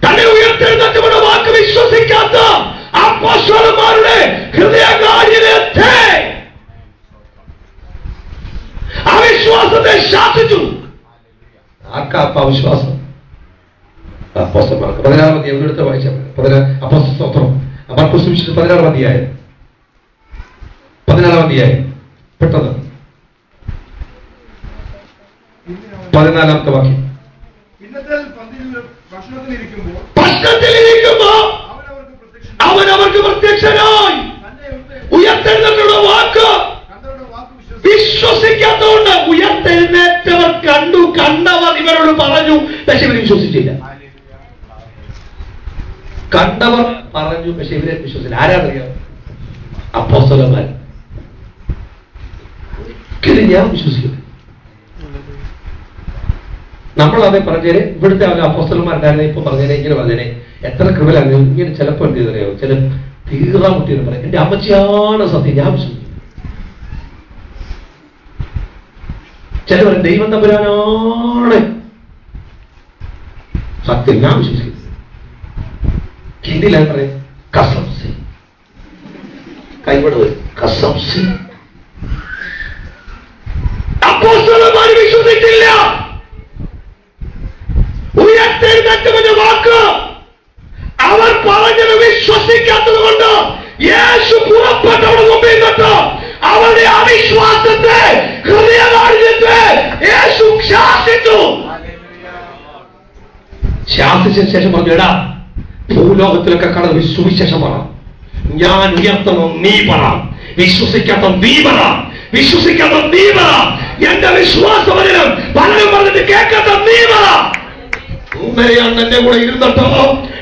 തന്നെ ഉയർത്തെഴുന്നേറ്റവരുടെ വാക്ക് വിശ്വസിക്കാത്ത അപ്പോസ്തലന്മാരുടെ ഹൃദയകാഠിന്യത്തെ, അവിശ്വാസത്തെ ശാസിച്ചു. ആർക്കാ വിശ്വാസം? അപ്പോസ്തലന്മാർക്ക്. 16 അധ്യായം എടുത്ത് വായിച്ചാൽ അപ്പോസ്തലൻ മർക്കോസ് 16 അധ്യായം 14 അധ്യായം പെട്ടെന്ന് 14 വാക്യം. ഭക്ഷണത്തിലിരിക്കുമ്പോ അവൻ അവർക്ക് പ്രത്യക്ഷനായി. ഉയർത്തെഴുന്നേറ്റവരുടെ വാക്ക് വിശ്വസിക്കാത്തതുകൊണ്ട് ഉയർത്തെഴുന്നേറ്റവർ കണ്ടവർ ഇവരോട് പറഞ്ഞു, പക്ഷെ ഇവർ വിശ്വസിച്ചില്ല. കണ്ടവർ പറഞ്ഞു, പക്ഷെ ഇവരെ വിശ്വസിച്ചില്ല. ആരാന്നറിയാം? അപ്പോസ്തലന്മാർ. ഒരിക്കലും ഞാൻ വിശ്വസിക്കുന്നു. നമ്മളതേ പറഞ്ഞേനെ, ഇവിടുത്തെ അപ്പോസ്തലന്മാരുണ്ടായിരുന്നെ ഇപ്പൊ പറഞ്ഞേനെ, ഇങ്ങനെ പറഞ്ഞേനെ, എത്ര കൃപലാണ്. ഇങ്ങനെ ചിലപ്പോൾ എന്ത് ചെയ്തറിയോ, ചില തീർന്ന കുട്ടിയെന്ന് പറയും, എന്റെ അമ്മച്ചിയാണ് സത്യം, ഞാൻ വിശ്വസിക്കുന്നു. ചിലവർ ദൈവം തമ്പുരാനാണ് സത്യം, ഞാൻ വിശ്വസിക്കുന്നു. ഹിന്ദിയിലാണ് പറയും കസം സി, കൈവിട കസം സി. അപ്പോസ്തലന്മാർ വിശ്വസിച്ചില്ല. ഉയർത്തെഴുന്നേറ്റവന്റെ വാക്ക് അവർ പറഞ്ഞത് വിശ്വസിക്കാത്തത് കൊണ്ട് യേശു പുറപ്പെട്ടവരുടെ മുമ്പിൽ നിന്നിട്ട് അവരുടെ അവിശ്വാസത്തെ, ഹൃദയകാഠിന്യത്തെ യേശു ശാസിച്ചു. ശാസിച്ചതിന് ശേഷം പറഞ്ഞു, എടാ ഭൂലോകത്തിലൊക്കെ കടന്ന് സുവിശേഷം പറ, ഞാൻ ഉയർത്തണം നീ പറ, വിശ്വസിക്കാത്ത നീ പറ, വിശ്വസിക്കാത്ത നീ പറ, എന്റെ വിശ്വാസവചനം പലരും പറഞ്ഞിട്ട് കേൾക്കാത്ത നീ പറ. ഉമ്മയാണ് എന്റെ കൂടെ ഇരുന്നിട്ടോ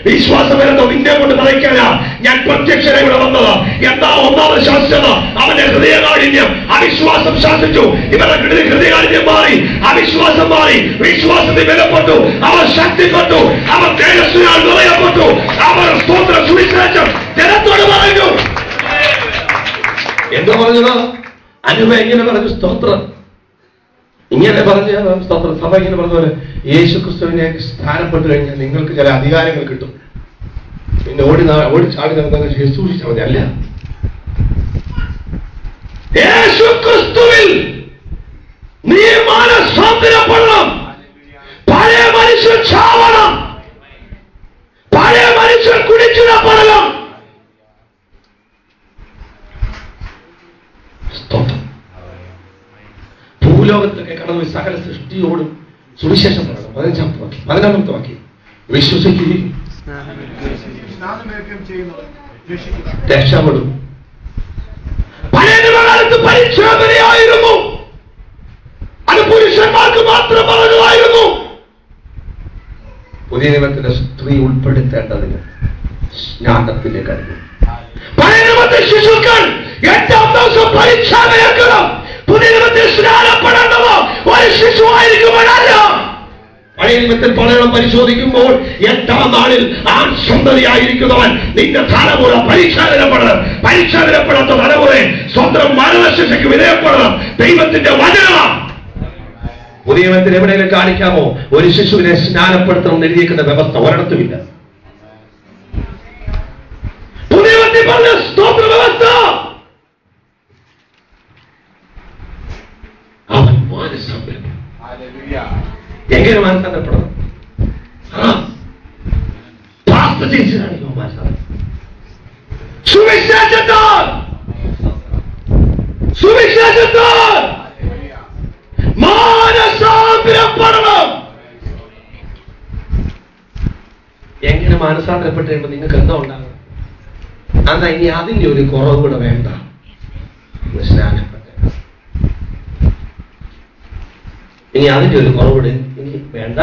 വിശ്വാസവചനം നിന്നെ കൊണ്ട് പറയിക്കാനാ ഞാൻ പ്രത്യക്ഷനെ ഇവിടെ വന്നത്. എന്താ ഒന്നാമത് ശാസിച്ചത്? അവന്റെ ഹൃദയകാഠിന്യം, അവിശ്വാസം ശാസിച്ചു. ഇവരുടെ ഹൃദയകാഠിന്യം മാറി, അവിശ്വാസം മാറി, വിശ്വാസത്തിൽ ബലപ്പെട്ടു, അവർ ശക്തിപ്പെട്ടു, അവർ തേജസ്സിനാൽ നിറയപ്പെട്ടു. അവർ സ്തോത്ര സുവിശേഷം ജനത്തോട് പറഞ്ഞു. എന്താ പറഞ്ഞത്? അനുഭ എങ്ങനെ പറഞ്ഞു? സ്തോത്രം ഇങ്ങനെ പറഞ്ഞ സ്തോത്രം. സഭ ഇങ്ങനെ പറഞ്ഞ പോലെ യേശു ക്രിസ്തുവിനെ സ്ഥാനപ്പെട്ടു കഴിഞ്ഞാൽ നിങ്ങൾക്ക് ചില അധികാരങ്ങൾ കിട്ടും, പിന്നെ ഓടിച്ചാടി നടന്ന ശുശ്രൂഷിച്ചാൽ മതി. അല്ല, യേശു ക്രിസ്തുവിൽ നീ മാനസാന്തരപ്പെടണം. പഴയ മനുഷ്യൻ ചാവണം, പഴയ മനുഷ്യൻ കുടിച്ചിടപ്പെടണം. ഭൂലോകത്തൊക്കെ കടന്നു സകല സൃഷ്ടിയോടും സുവിശേഷം പറയണം. 15 വാക്യം വിശ്വസിക്കുകയും രക്ഷപ്പെടും. പഴയ നിയമകാലത്ത് പരിച്ഛേദനയായിരുന്നു, അത് പുരുഷന്മാർക്ക് മാത്രം പറഞ്ഞതായിരുന്നു. പുതിയ നിയമത്തിലെ സ്ത്രീ ഉൾപ്പെടുത്തേണ്ടതിന് സ്നാനത്തിലെ കഴിയും. പഴയ നിയമത്തെ ശിശുക്കൾ 8-ാം ദിവസം പരിച്ഛേദനയാക്കണം. പുതിയ നിയമത്തിൽ സ്നാനപ്പെടേണ്ടത് ഒരു ശിശുവായിരിക്കുമ്പോഴല്ല. പഴയ നിയമത്തിൽ പലരും പരിശോധിക്കുമ്പോൾ 8-ാം നാളിൽ ആൺ സന്തതിയായിരിക്കുന്നവൻ നിന്റെ തലമുറ പരിച്ഛേദനപ്പെടണം. പരിച്ഛേദനപ്പെടാത്ത തലമുറ സ്വന്തം മരണശിക്ഷയ്ക്ക് വിധേയപ്പെടണം. ദൈവത്തിന്റെ വചനമാണ്. പുതിയ നിയമത്തിൽ എവിടെയെങ്കിലും കാണിക്കാമോ ഒരു ശിശുവിനെ സ്നാനപ്പെടുത്തണം എന്ന് എഴുതിയേക്കുന്ന വ്യവസ്ഥ? ഒരിടത്തുമില്ല. പുതിയ നിയമത്തിൽ പറഞ്ഞ സ്തോത്ര വ്യവസ്ഥ അവൻ മാനസാന്തരപ്പെടും. എങ്ങനെ മാനസാന്തരപ്പെടണം? സുവിശേഷത്താൽ മാനസാന്തരപ്പെട്ട് കഴിയുമ്പോൾ നിങ്ങൾക്ക് എന്താ ഉണ്ടാകും? അതാ ഇനി അതിന്റെ ഒരു കുറവ് കൂടെ വേണ്ട. സ്നാനപ്പെട്ട ഇനി അതിന്റെ ഒരു കുറവ് കൂടെ ഇനി വേണ്ട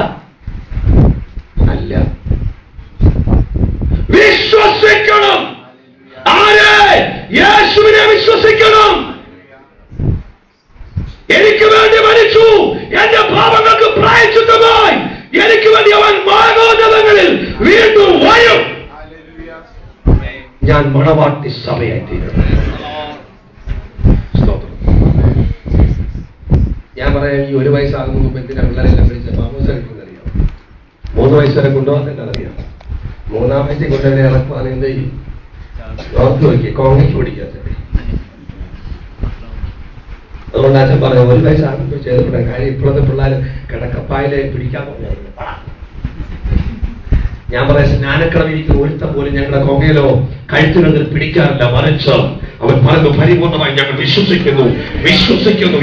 അല്ല. വിശ്വസിക്കണം. ആരെ? യേശുവിനെ വിശ്വസിക്കണം. എനിക്ക് വേണ്ടി മരിച്ചു, എന്റെ പാപങ്ങൾക്ക് പ്രായശ്ചിത്തമായി എനിക്ക് വേണ്ടി അവൻ മാനോന്നതങ്ങളിൽ വീണ്ടും വരും. ഞാൻ മണവാട്ടി സഭയായി തീരുന്നു. ഞാൻ പറയാം, ഈ 1 വയസ്സാകുന്ന മുമ്പ് എന്തിനാ പിള്ളേരെല്ലാം വിളിച്ച മാമോസറിയാം? 3 വയസ്സ് വരെ കൊണ്ടുപോകാൻ അറിയാം. 3-ാം വയസ്സിൽ കൊണ്ടുവരെ ഇറക്കുവാൻ എന്ത് ചെയ്യും? ഓർത്ത് നോക്കി കോൺഗ്രസ് പിടിക്കാത്ത. അതുകൊണ്ട് അച്ഛൻ പറഞ്ഞു 1 വയസ്സാകുമ്പോൾ ചെയ്തപ്പെടാൻ കാര്യം. ഇപ്പോഴത്തെ പിള്ളേർ കിടക്കപ്പായിലെ പിടിക്കാൻ പറഞ്ഞു. ഞാൻ പറയാം, സ്നാനക്കടവിരിക്ക് ഒരുത്തം പോലും ഞങ്ങളുടെ കൊങ്ങയിലോ കഴുത്തുകളിൽ പിടിക്കാറില്ല. മറിച്ച് അവൻ പറഞ്ഞു, പരിപൂർണമായി ഞങ്ങൾ വിശ്വസിക്കുന്നു,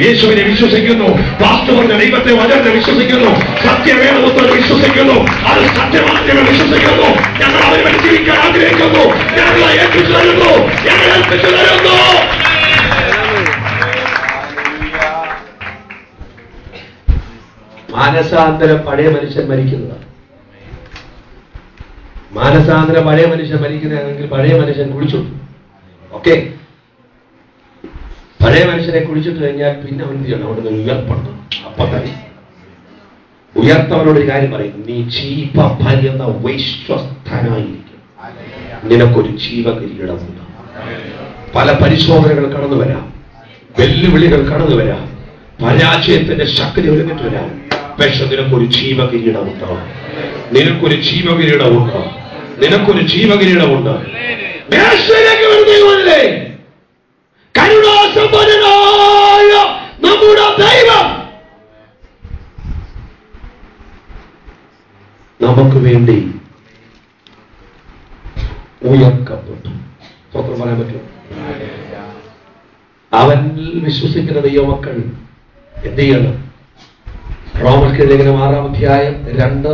യേശുവിനെ വിശ്വസിക്കുന്നു, വാസ്തവന്റെ ദൈവത്തെ വചനത്തെ വിശ്വസിക്കുന്നു, സത്യവേദപുത്രനെ വിശ്വസിക്കുന്നു, അത് സത്യമാണ് ഞങ്ങൾ വിശ്വസിക്കുന്നു, ഞങ്ങൾ അവരെ വേണ്ടി ജീവിക്കാൻ ആഗ്രഹിക്കുന്നു, ഞങ്ങളെ ഏൽപ്പിച്ചു തരുന്നു. മാനസാന്തരം പഴയ മനുഷ്യൻ മരിക്കുന്നതാണ്. മാനസാന്തരം പഴയ മനുഷ്യൻ മരിക്കുന്നതാണെങ്കിൽ പഴയ മനുഷ്യൻ കുളിച്ചു. ഓക്കെ, പഴയ മനുഷ്യനെ കുളിച്ചിട്ട് കഴിഞ്ഞാൽ പിന്നെ അവൻ ചെയ്യണം, അവിടെ നിന്ന് ഉയർപ്പണം. അപ്പൊ തന്നെ ഉയർത്തവനോട് ഒരു കാര്യം പറയും, നീ ജീവഭരിത വൈശ്വസ്തനായിരിക്കും, നിനക്കൊരു ജീവകിരീടമുണ്ട്. പല പരിശോധനകൾ കടന്നു വരാം, വെല്ലുവിളികൾ കടന്നു വരാം, പരാജയത്തിന്റെ ശക്തി ഒരുങ്ങിട്ട് വരാം. പക്ഷെ നിനക്കൊരു ജീവകിരീടമുണ്ട്, നിനക്കൊരു ജീവകിരീടമുണ്ട്, നിനക്കൊരു ജീവകിരീടമുണ്ട്. കരുണാസമ്പന്നനായ നമ്മുടെ ദൈവം നമുക്ക് വേണ്ടി ഉയർക്കപ്പെട്ടു. സ്വന്തം പറയാൻ പറ്റും. അവൻ വിശ്വസിക്കുന്ന ദൈവമക്കൾ എന്ത് ചെയ്യണം? റോമർക്ക് ലേഖനം 6-ാം അധ്യായം 2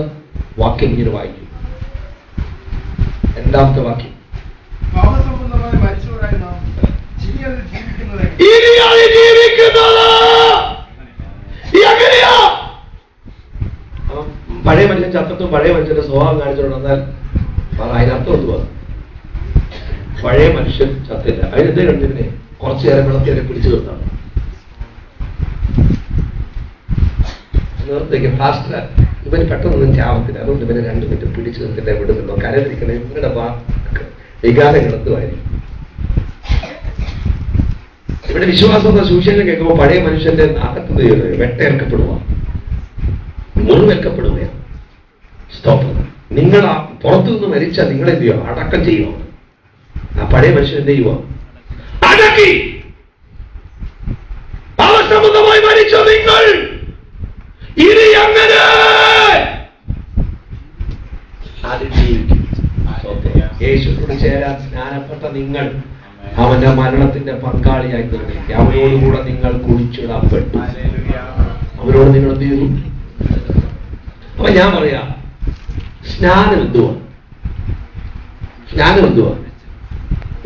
വാക്യം ഇങ്ങനെ വായിക്കും. 2-ാമത്തെ വാക്യം, പാപസംബന്ധമായി മരിച്ചവരായി നാം ഇനി അത് ജീവിക്കുന്നത് എങ്ങനെയാ? പഴയ മനുഷ്യൻ ചത്തത്തും പഴയ മനുഷ്യന്റെ സ്വഭാവം കാണിച്ചുകൊണ്ടെന്നാൽ അതിനർത്ഥം എന്തുവാ? പഴയ മനുഷ്യൻ ചത്തില്ല. അതിനെന്തേ കണ്ടിരുന്നേ? കുറച്ചു നേരം വെള്ളത്തിനെ പിടിച്ചു നിർത്താം. നിർത്തേക്ക് ഫാസ്റ്റ്. ഇവന് പെട്ടെന്നൊന്നും ചാവത്തില്ല, അതുകൊണ്ട് ഇവനെ 2 മിനിറ്റ് പിടിച്ചു നിർത്തിട്ട് വിടുന്നുണ്ടോ? കരയിരിക്കണേ, നിങ്ങളുടെ വികാരം കിടത്തുമായിരിക്കും. ഇവിടെ വിശ്വാസം സുവിശേഷം കേൾക്കുമ്പോൾ പഴയ മനുഷ്യന്റെ അകത്ത് വെട്ടേൽക്കപ്പെടുക, മുറിവേൽക്കപ്പെടുകയാണ്. സ്തോത്രം. നിങ്ങൾ ആ പുറത്തു നിന്ന് മരിച്ചാൽ നിങ്ങളെന്ത് ചെയ്യുക? അടക്കം ചെയ്യുക. ആ പഴയ മനുഷ്യൻ എന്ത് ചെയ്യുക? അടക്കി. പാപസംബന്ധമായി മരിച്ച നിങ്ങൾ ഇനി അങ്ങനെ യേശുവിനോട് ചേരാൻ സ്നാനപ്പെട്ട നിങ്ങൾ അവന്റെ മരണത്തിന്റെ പങ്കാളിയായി തീർന്നിരിക്കുക. അവനോടുകൂടെ നിങ്ങൾ കുഴിച്ചിടപ്പെട്ടു. അവനോട് നിങ്ങൾ എന്ത് ചെയ്തു? അപ്പൊ ഞാൻ പറയാം, സ്നാനം എന്തുവാ? സ്നാനം എന്തുവാ?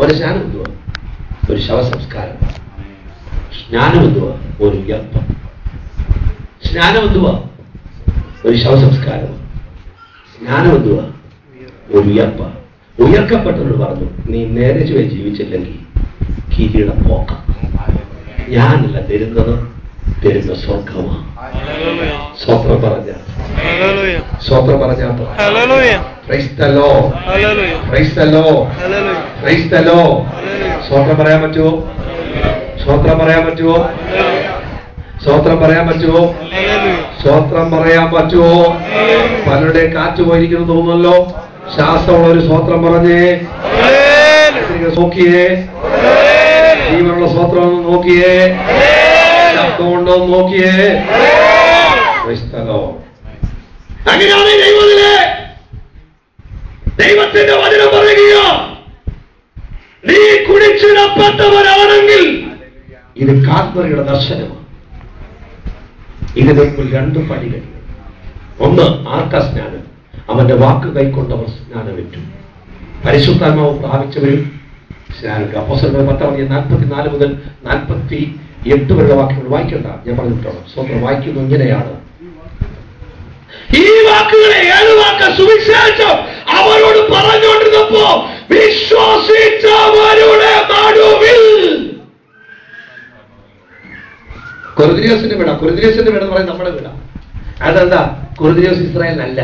ഒരു സ്നാനം എന്തുവാ? ഒരു ശവസംസ്കാരം. സ്നാനം എന്തുവാ? ഒരു ഉയർപ്പം. സ്നാനം എന്തുവാ? ഒരു ശവസംസ്കാരം. സ്നാനം എന്തുവാ? ഒരു ഉയർപ്പ. ഉയർക്കപ്പെട്ടവരോട് പറഞ്ഞു, നീ നേരെ ചൊവ്വേ ജീവിച്ചില്ലെങ്കിൽ കിരീടം പോക്കാം. ഞാനല്ല തരുന്നത്, തരുന്ന സ്വർഗമാണ്. സ്വത്രം പറഞ്ഞ സ്വത്രം പറഞ്ഞ സ്വത്രം പറയാൻ പറ്റുമോ? സ്വത്രം പറയാൻ പറ്റുമോ? സ്വത്രം പറയാൻ പറ്റുമോ? സ്വത്രം പറയാൻ പറ്റുമോ? പലരുടെ കാറ്റ് പോയിരിക്കുന്നു തോന്നുന്നല്ലോ. ശ്വാസമുള്ള ഒരു സ്വത്രം പറഞ്ഞേ, നോക്കിയേ. ജീവനുള്ള സ്വത്രം ഒന്ന് നോക്കിയേ, ശബ്ദമുണ്ടോ നോക്കിയേ. അങ്ങനെയാണ് ദൈവത്തിന്റെ വചനം പറയുക, നീ കുടിച്ചിടപ്പെട്ടവരാണെങ്കിൽ ഇത് കാൽവരിയുടെ ദർശനമാണ്. ഇതിന് മുമ്പിൽ 2 പടികൾ. ഒന്ന് ആർക്കസ്നാനം, അവന്റെ വാക്ക് കൈക്കൊണ്ടവർ സ്നാനമേറ്റു. പരിശുദ്ധാത്മാവ് പ്രാപിച്ചവരും സ്നാനമേറ്റു. അപ്പോസ്തലന്മാരുടെ 10:44 മുതൽ 48 വരെയുള്ള വാക്യങ്ങൾ വായിക്കണ്ട, ഞാൻ പറഞ്ഞിട്ടുള്ളൂ. സ്വന്തം വായിക്കുന്നു ഇങ്ങനെയാണ്. ഈ വാക്കുകളെ 7 വാക്ക് സുവിശേഷം അവരോട് പറഞ്ഞുകൊണ്ടിരുന്നപ്പോ വിശ്വസിച്ചവരുടെ നടുവിൽ കൊർന്നേലിയോസിന്റെ വീടാ. കൊർന്നേലിയോസിന്റെ വീട് എന്ന് പറയുന്നത് നമ്മുടെ വീടാ. അതെന്താ? കൊർന്നേലിയോസ് ഇസ്രായേലിനല്ല,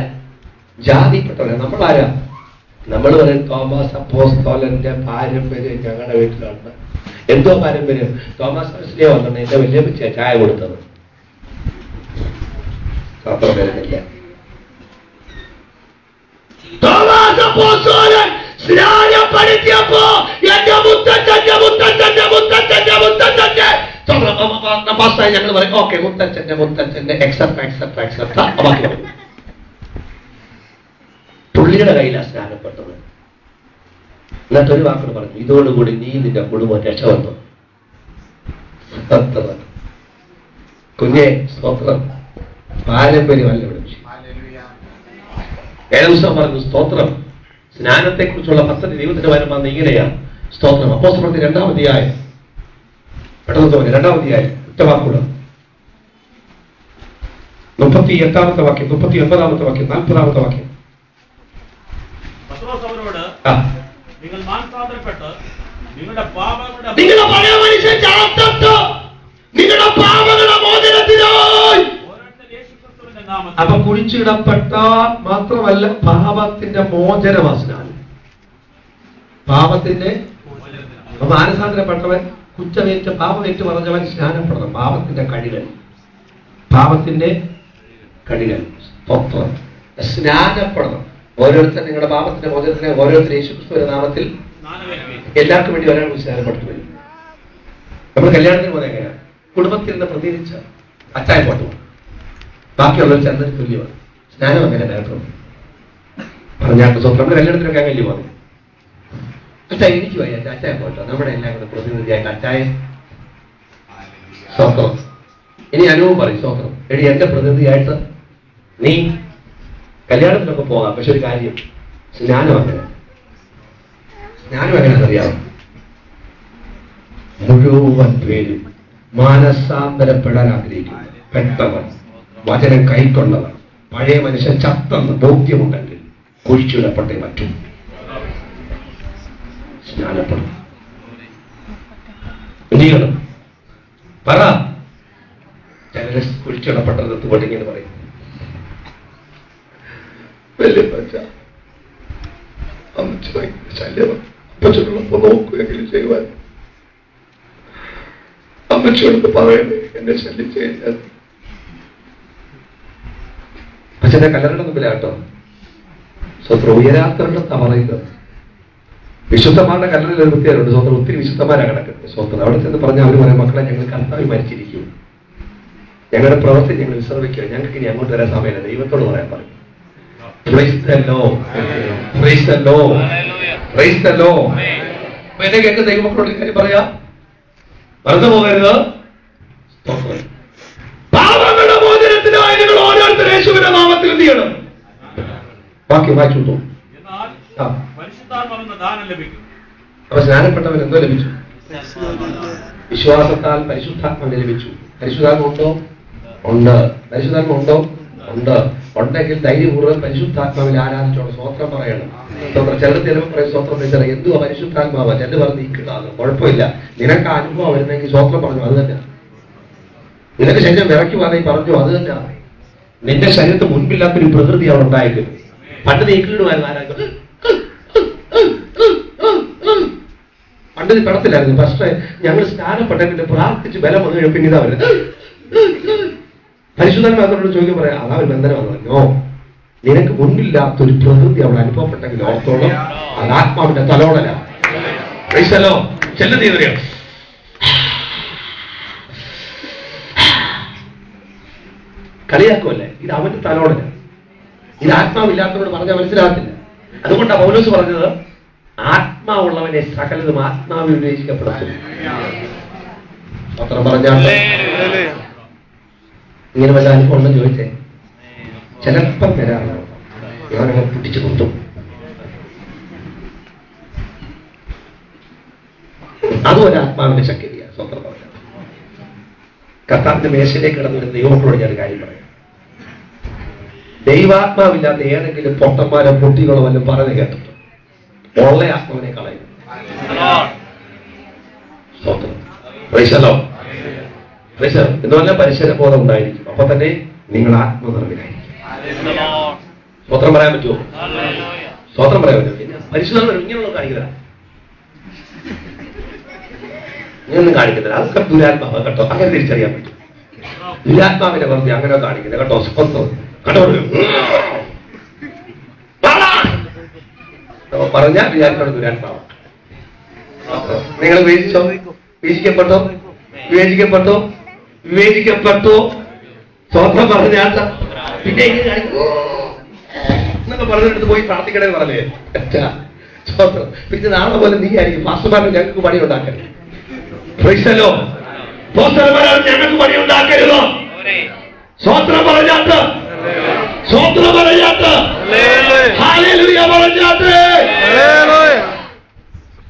ജാതിപ്പെട്ടവരാ. നമ്മളാരാ? നമ്മൾ പറയും തോമസ് അപ്പോസ്തലന്റെ പാരമ്പര്യം ഞങ്ങളുടെ വീട്ടിലുണ്ട്. എന്തോ പാരമ്പര്യം? തോമസ് അപ്പോസ്തലനെ വന്നിട്ട് എന്റെ വല്യപ്പച്ച ചായ കൊടുത്തത്. അത്ര പേരില്ല. തോമസ് അപ്പോസ്തലൻ സ്നാനപ്പെടുത്തിയപ്പോ എന്റെ മുത്തച്ഛന്റെ മുത്തച്ഛന്റെ മുത്തച്ഛന്റെ മുത്തച്ഛന്റെ ഞങ്ങൾ പറയും ഓക്കെ, മുത്തച്ഛന്റെ മുത്തച്ഛന്റെ എക്സെട്ര എക്സെട്ര എക്സെട്ര. ബാക്കി പറയും പുള്ളിയുടെ കയ്യിലാണ് സ്നാനപ്പെട്ടത്. എന്നിട്ടൊരു വാക്കോട് പറഞ്ഞു, ഇതോടുകൂടി നീ നിന്റെ കുടുംബം രക്ഷവന്നു. കുഞ്ഞെ സ്തോത്രം, പാരമ്പര്യമല്ല ഇവിടെ. 7 ദിവസം പറഞ്ഞു സ്തോത്രം. സ്നാനത്തെ കുറിച്ചുള്ള പദ്ധതി ദൈവത്തിന്റെ വരം വന്ന് ഇങ്ങനെയാണ്. സ്തോത്രം. അപ്പോസ്തലരുടെ 2-ാം അധ്യായം, പെട്ടെന്ന് 2-ാം അധ്യായം ഒറ്റവാക്കൂടെ 38-ാമത്തെ വാക്യം, 39-ാമത്തെ വാക്യം, 40-ാമത്തെ വാക്യം. നിങ്ങൾ മാനസാന്തരപ്പെട്ട് നിങ്ങളുടെ പാപങ്ങളുടെ പഴയ മനുഷ്യൻ ചാർത്തട്ട് നിങ്ങളുടെ പാപങ്ങളുടെ മോചനത്തിനായി. അപ്പൊ കുഴിച്ചിടപ്പെട്ട മാത്രമല്ല, പാപത്തിന്റെ മോചനവാസനാണ്. പാപത്തിന്റെ മാനസാന്തരപ്പെട്ടവൻ, കുറ്റമേറ്റ് പാപമേറ്റ് പറഞ്ഞവൻ സ്നാനപ്പെടണം. പാപത്തിന്റെ കഴുകൽ, പാപത്തിന്റെ കഴുകൽ, സ്നാനപ്പെടണം. ഓരോരുത്തർ നിങ്ങളുടെ പാപത്തിന്റെ മോചനത്തിനെ ഓരോരുത്തർ യേശുക്രിസ്തുവിന്റെ നാമത്തിൽ എല്ലാവർക്കും വേണ്ടി ഒരാൾ സ്നാനപ്പെട്ടു വരും. നമ്മൾ കല്യാണത്തിന് പോലെ എങ്ങനെയാണ്? കുടുംബത്തിൽ നിന്ന് പ്രതികരിച്ച അച്ചായ പോട്ടു, ബാക്കിയുള്ളവർ ചന്ദ്രന് തുല്യമാണ്. സ്നാനം അങ്ങനെ നേരത്തെ പറഞ്ഞാൽ നമ്മുടെ കല്യാണത്തിനൊക്കെ അങ്ങനെ പോകുന്നു. അച്ഛാ എനിക്ക് വയ്യ, അച്ചായ പോട്ടോ, നമ്മുടെ എല്ലാം കൂടെ പ്രതിനിധിയായിട്ട് അച്ചായ സ്വത്രം. ഇനി അനുഭവം പറയും സ്വത്രം. എടി എന്റെ പ്രതിനിധിയായിട്ട് നീ കല്യാണത്തിനൊക്കെ പോകാം. പക്ഷെ ഒരു കാര്യം, സ്നാനം അങ്ങനെ അറിയാം. മുഴുവൻ പേരും മാനസാന്തരപ്പെടാൻ ആഗ്രഹിക്കുന്നു. പെട്ടവർ, വചനം കൈക്കൊള്ളവർ, പഴയ മനുഷ്യൻ ചത്തെന്ന് ബോധ്യമുണ്ടെങ്കിൽ കുഴിച്ചിടപ്പെട്ടേ പറ്റും. സ്നാനപ്പെടും. എന്ത് ചെയ്യണം? പറ. ചിലരെ കുഴിച്ചിടപ്പെട്ടത് കൊണ്ട് ഇങ്ങനെ പറയും, വല്യപ്പച്ച അമ്മച്ചി ഭയങ്കര ശല്യം, അപ്പച്ചനുള്ളപ്പോ നോക്കുകയെങ്കിലും ചെയ്യുവാൻ. അമ്മച്ചിയോടൊന്ന് പറയണേ എന്നെ ശല്യം ചെയ്യാൻ. അച്ഛന്റെ കല്ലറയുടെ മുമ്പിലാട്ടോ സ്വത്രം ഉയരാത്തവരുടെ പറയുന്നത്. വിശുദ്ധന്മാരുടെ കല്ലറയിൽ ഒരു പ്രത്യേകമുണ്ട്. സ്വന്തം ഒത്തിരി വിശുദ്ധന്മാരാണ് കിടക്കുന്നത്. സ്വന്തം അവിടെ ചെന്ന് പറഞ്ഞാൽ അവർ പറയും, മക്കളെ ഞങ്ങൾ കർത്താവ് മരിച്ചിരിക്കും, ഞങ്ങളുടെ പ്രവൃത്തി ഞങ്ങൾ വിശ്രമിക്കുക, ഞങ്ങൾക്ക് ഇനി അങ്ങോട്ട് വരാൻ സമയമില്ല, ദൈവത്തോട് പറയാൻ പറയും. എന്നെ കേൾക്കുന്ന ദൈവമക്കളോട് കാര്യം പറയാ, മറന്നു പോകരുത്. പാപങ്ങളുടെ മോചനത്തിനായി നിങ്ങൾ ഓരോരുത്തർ യേശുവിന്റെ നാമത്തിൽ എന്ത് ചെയ്യണം? വാക്യം വായിച്ചു. അപ്പൊ സ്നാനപ്പെട്ടവൻ എന്തോ ലഭിച്ചു? വിശ്വാസത്താൽ പരിശുദ്ധാത്മാവിനെ ലഭിച്ചു. പരിശുദ്ധാത്മ ഉണ്ടോ? ഉണ്ട്. പരിശുദ്ധാത്മ ഉണ്ടോ? ഉണ്ട്. ഉണ്ടെങ്കിൽ ധൈര്യപൂർവ്വം പരിശുദ്ധാത്മാവിൽ ആരാധിച്ചോളൂ. സ്വോത്രം പറയണം. ചിലർ ചിലപ്പോൾ പറയും സ്വോത്രം വെച്ചാൽ എന്തുവാ പരിശുദ്ധാത്മാവാ, ചിലർ പറഞ്ഞ് ഇക്കിടാന്ന്. കുഴപ്പമില്ല, നിനക്ക് അനുഭവം വരുന്നെങ്കിൽ സ്വോത്രം പറഞ്ഞു, അത് തന്നെ. നിനക്ക് ശരീരം വിറക്കി വന്നെങ്കിൽ പറഞ്ഞു, അത് തന്നെ. നിന്റെ ശരീരത്തിന് മുൻപില്ലാത്തൊരു പ്രകൃതി അവിടെ ഉണ്ടായിരിക്കും. പണ്ട് നീക്കിടുമായിരുന്നു ആരാക്കും. പണ്ട് നീ പെടത്തില്ലായിരുന്നു. പക്ഷേ ഞങ്ങൾ സ്നാനപ്പെട്ടെങ്കിൽ പ്രാർത്ഥിച്ച് ബലം വന്നു കഴിഞ്ഞാൽ പിന്നെ ഇതാ വരുന്നത്. പരിശുദ്ധാത്മാവിനോട് ചോദിക്കാൻ പറയാം, അതാ ഒരു ബന്ധനം വന്നോ. നിനക്ക് മുൻപില്ലാത്തൊരു പ്രകൃതി അവിടെ അനുഭവപ്പെട്ടെങ്കിൽ ഓർത്തോളം അത് ആത്മാവിന്റെ തലോടല. ചെല്ലു തീവ്രം കളിയാക്കുമല്ലേ, ഇത് അവന്റെ തലോടല. ഇത് ആത്മാവില്ലാത്തവരോട് പറഞ്ഞാൽ മനസ്സിലാകത്തില്ല. അതുകൊണ്ടാണ് പൗലോസ് പറഞ്ഞത്, ആത്മാവുള്ളവനെ സകലതും ആത്മാവിൽ ഉപദേശിക്കപ്പെടുന്നു. പത്രം പറഞ്ഞാൽ ഇങ്ങനെ വല്ല അനുഭവം ഉണ്ടെന്ന് ചോദിച്ചേ, ചിലപ്പം വരാറുണ്ട്. ഞാനങ്ങനെ പിടിച്ചു കൊണ്ടും അതും ഒരു ആത്മാവിന്റെ ശക്തിയാണ്. സ്വന്തം പറഞ്ഞത് കർത്താവിന്റെ മേശയിലേക്ക് കിടന്നൊരു ദൈവങ്ങളോട് ഞാൻ കാര്യം പറയാം. ദൈവാത്മാവില്ലാത്ത ഏതെങ്കിലും പൊട്ടന്മാരോ പൊട്ടികളോ വല്ലതും പറഞ്ഞു കേട്ടിട്ട് ഉള്ള ആത്മാവിനെ കളയും. എന്ന് പറഞ്ഞാൽ പരിസരബോധം ഉണ്ടായിരിക്കും. അപ്പൊ തന്നെ നിങ്ങൾ ആത്മനിർഭരായിരിക്കും. സ്വത്രം പറയാൻ പറ്റുമോ? സ്വത്രം പറയാൻ പറ്റുമോ? പിന്നെ പരിശുദ്ധ ഇങ്ങനെയുള്ള കാണിക്കുന്ന ഇങ്ങനൊന്നും കാണിക്കുന്നില്ല. അതൊക്കെ ദുരാത്മാവ് കേട്ടോ. അങ്ങനെ തിരിച്ചറിയാൻ പറ്റും. ദുരാത്മാവിനെ വെറുതെ അങ്ങനെ കാണിക്കുന്നത് കേട്ടോ. സ്വന്തം കേട്ടോ പറഞ്ഞാൽ വിചാരിക്കണം ദുരാത്മാവ്. നിങ്ങൾ വിവേചിച്ചോ? വിവേചിക്കപ്പെട്ടോ? വിവേചിക്കപ്പെട്ടോ? വിവേചിക്കപ്പെട്ടോ? സ്വന്തം പറഞ്ഞാട്ട പിന്നെ എന്നൊക്കെ പറഞ്ഞെടുത്ത് പോയി പ്രാർത്ഥിക്കണമെന്ന് പറഞ്ഞേ. സ്വന്തം പിന്നെ നാളെ പോലെ നീ ആയിരിക്കും പാസ്റ്റർമാരെ ഞങ്ങൾക്ക് പണി ഉണ്ടാക്കരുത്. ഞങ്ങൾക്ക് പണി ഉണ്ടാക്കരുതോ? സ്വത്രം പറഞ്ഞാട്ട്, സ്വത്രം പറഞ്ഞാട്ട്, ഹല്ലേലൂയ പറഞ്ഞാട്ട്.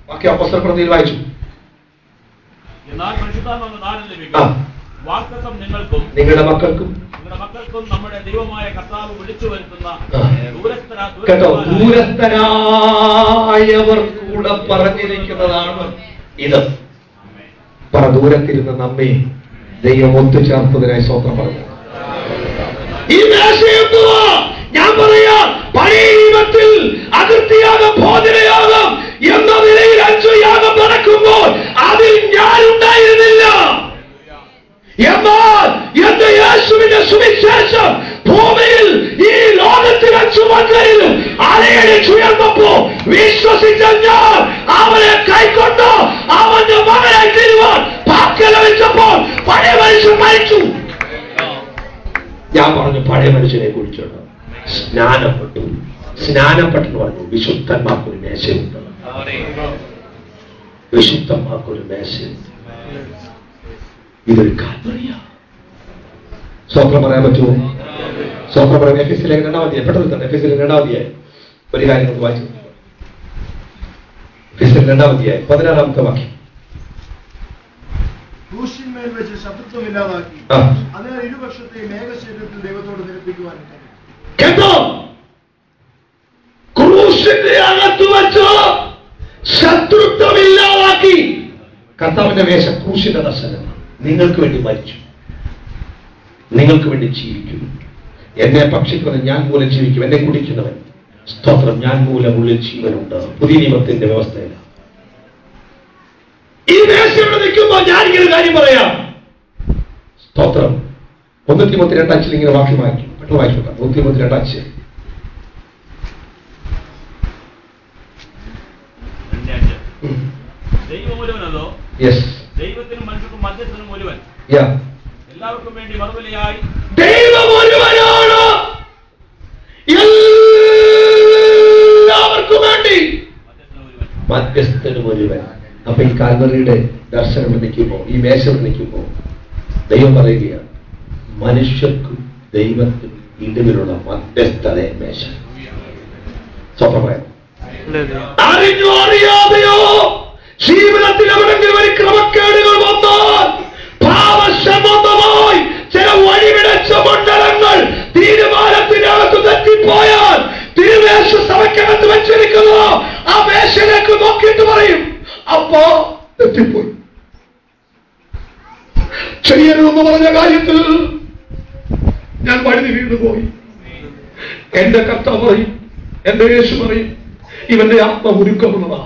ബാക്കി അപ്പോസ്തല പ്രവൃത്തിയിൽ വായിച്ചു. നിങ്ങളുടെ മക്കൾക്കും നമ്മുടെ ദൈവമായ കർത്താവ് വിളിച്ചു വരുത്തുന്ന കേട്ടോ, ദൂരസ്ഥരായവർ കൂടെ പറഞ്ഞിരിക്കുന്നതാണ് ഇത്. പറ, ദൂരത്തിരുന്ന് നമ്മെ ദൈവം ഒത്തുചേർത്തതിനായി സ്വന്തം പറഞ്ഞു. ഈ മേശയെത്തുക ഞാൻ പറയാ, പഴയ നിയമത്തിൽ അകൃത്യയാഗം, ഭോജനയാഗം എന്ന നിലയിൽ 5 യാഗം നടക്കുമ്പോൾ അതിൽ ഞാൻ ഉണ്ടായിരുന്നില്ല. എന്നാൽ എന്റെ യേശുവിന്റെ സുവിശേഷം ഭൂമിയിൽ ഈ ലോകത്തിൽ 5 മക്കളിലും അലയടിച്ചുയർന്നപ്പോ വിശ്വസിച്ച ഞാൻ അവനെ കൈക്കൊണ്ടു അവന്റെ മകനായി തീരുവാൻ പാക്കലവെച്ചപ്പോൾ പഴയ മനുഷ്യൻ മരിച്ചു. ഞാൻ പറഞ്ഞു പഴയ മനുഷ്യനെ കുറിച്ചുണ്ട്. സ്നാനപ്പെട്ടു. സ്നാനപ്പെട്ടെന്ന് പറഞ്ഞു വിശുദ്ധന്മാർക്കൊരു മേശയുണ്ട്. വിശുദ്ധന്മാർക്കൊരു മേശയുണ്ട്. ഇതൊരു കാൽവരിയാ. സ്വപ്നം പറയാൻ പറ്റുമോ? സ്വപ്നം പറയാം. എഫെസ്യരിലേക്ക് 2-ാം അധ്യായം പെട്ടെന്ന് തന്നെ. എഫെസ്യരിലേക്ക് 2-ാം അധ്യായം ഒരു കാര്യം നമുക്ക് വായിച്ചു. എഫെസ്യരിലേക്ക് 2-ാം അധ്യായം 16-ാമത്തെ വാക്യം. ക്രൂശിന്മേൽ വെച്ച് ശത്രുത്വം ഇല്ലാതാക്കി അതിനാൽ ഇരുപക്ഷത്തെയും ഏകശരീരത്തിൽ ദൈവത്തോട് നിരപ്പിക്കുവാൻ കേട്ടോ. ക്രൂശിന്റെ അകത്ത് വെച്ച് ശത്രുത്വം ഇല്ലാതാക്കി. കർത്താവിന്റെ വേഷം ക്രൂശിന്റെ ദർശനം. നിങ്ങൾക്ക് വേണ്ടി മരിച്ചു, നിങ്ങൾക്ക് വേണ്ടി ജീവിക്കും. എന്നെ ഭക്ഷിക്കുന്നവൻ ഞാൻ മൂലം ജീവിക്കും, എന്നെ കുടിക്കുന്നവൻ സ്തോത്രം ഞാൻ മൂലമുള്ള ജീവനുണ്ട്. പുതിയ നിയമത്തിന്റെ വ്യവസ്ഥയില്ല. ഈ മേശയോട് നിൽക്കുമ്പോൾ ഞാൻ ഇങ്ങനെ കാര്യം പറയാം. സ്തോത്രം 1 തിമോത്തി 2:5 ഇങ്ങനെ വാക്യം വായിക്കും. പെട്ടെന്ന് വായിച്ചോട്ടെ. 1 തിമോത്തി 2:5. ദൈവം ഒരുവനല്ലോ, ദൈവത്തിനും മനുഷ്യർക്കും മധ്യസ്ഥനും ഒരുവൻ, എല്ലാവർക്കും വേണ്ടി മറുപടിയായി ദൈവം ഒരുവനാണ്, എല്ലാവർക്കും വേണ്ടി മധ്യസ്ഥനും ഒരുവൻ. അപ്പൊ ഈ കാൽവറിയുടെ ദർശനം നിൽക്കുമ്പോ, ഈ മേശ നിൽക്കുമ്പോ ദൈവം പറയുകയാണ് മനുഷ്യർക്കും ദൈവത്തിനും ഇടവിലുള്ള മധ്യസ്ഥത മേശ. സ്വപ്നമായ അറിഞ്ഞോ അറിയാതെയോ ജീവിതത്തിൽ എവിടെങ്കിലും ഒരു ക്രമക്കേടുകൾ വന്നാൽ, ഭാവസംബന്ധമായി ചില വഴിവിടച്ച മണ്ഡലങ്ങൾ തീരുമാനത്തിനകത്ത് തെറ്റിപ്പോയാൽ, തിരുമേശ സഭയ്ക്കകത്ത് വെച്ചിരിക്കുന്നു ആ മേശയിലേക്ക് നോക്കിയിട്ട് പറയും അപ്പോ തെറ്റിപ്പോയി. ചെയ്യരുതെന്ന് പറഞ്ഞ കാര്യത്തിൽ ഞാൻ വഴുതി വീണുപോയി. എന്റെ കർത്താവ് പറയും, എന്റെ യേശു പറയും ഇവന്റെ ആത്മമുരുക്കമുള്ളതാ,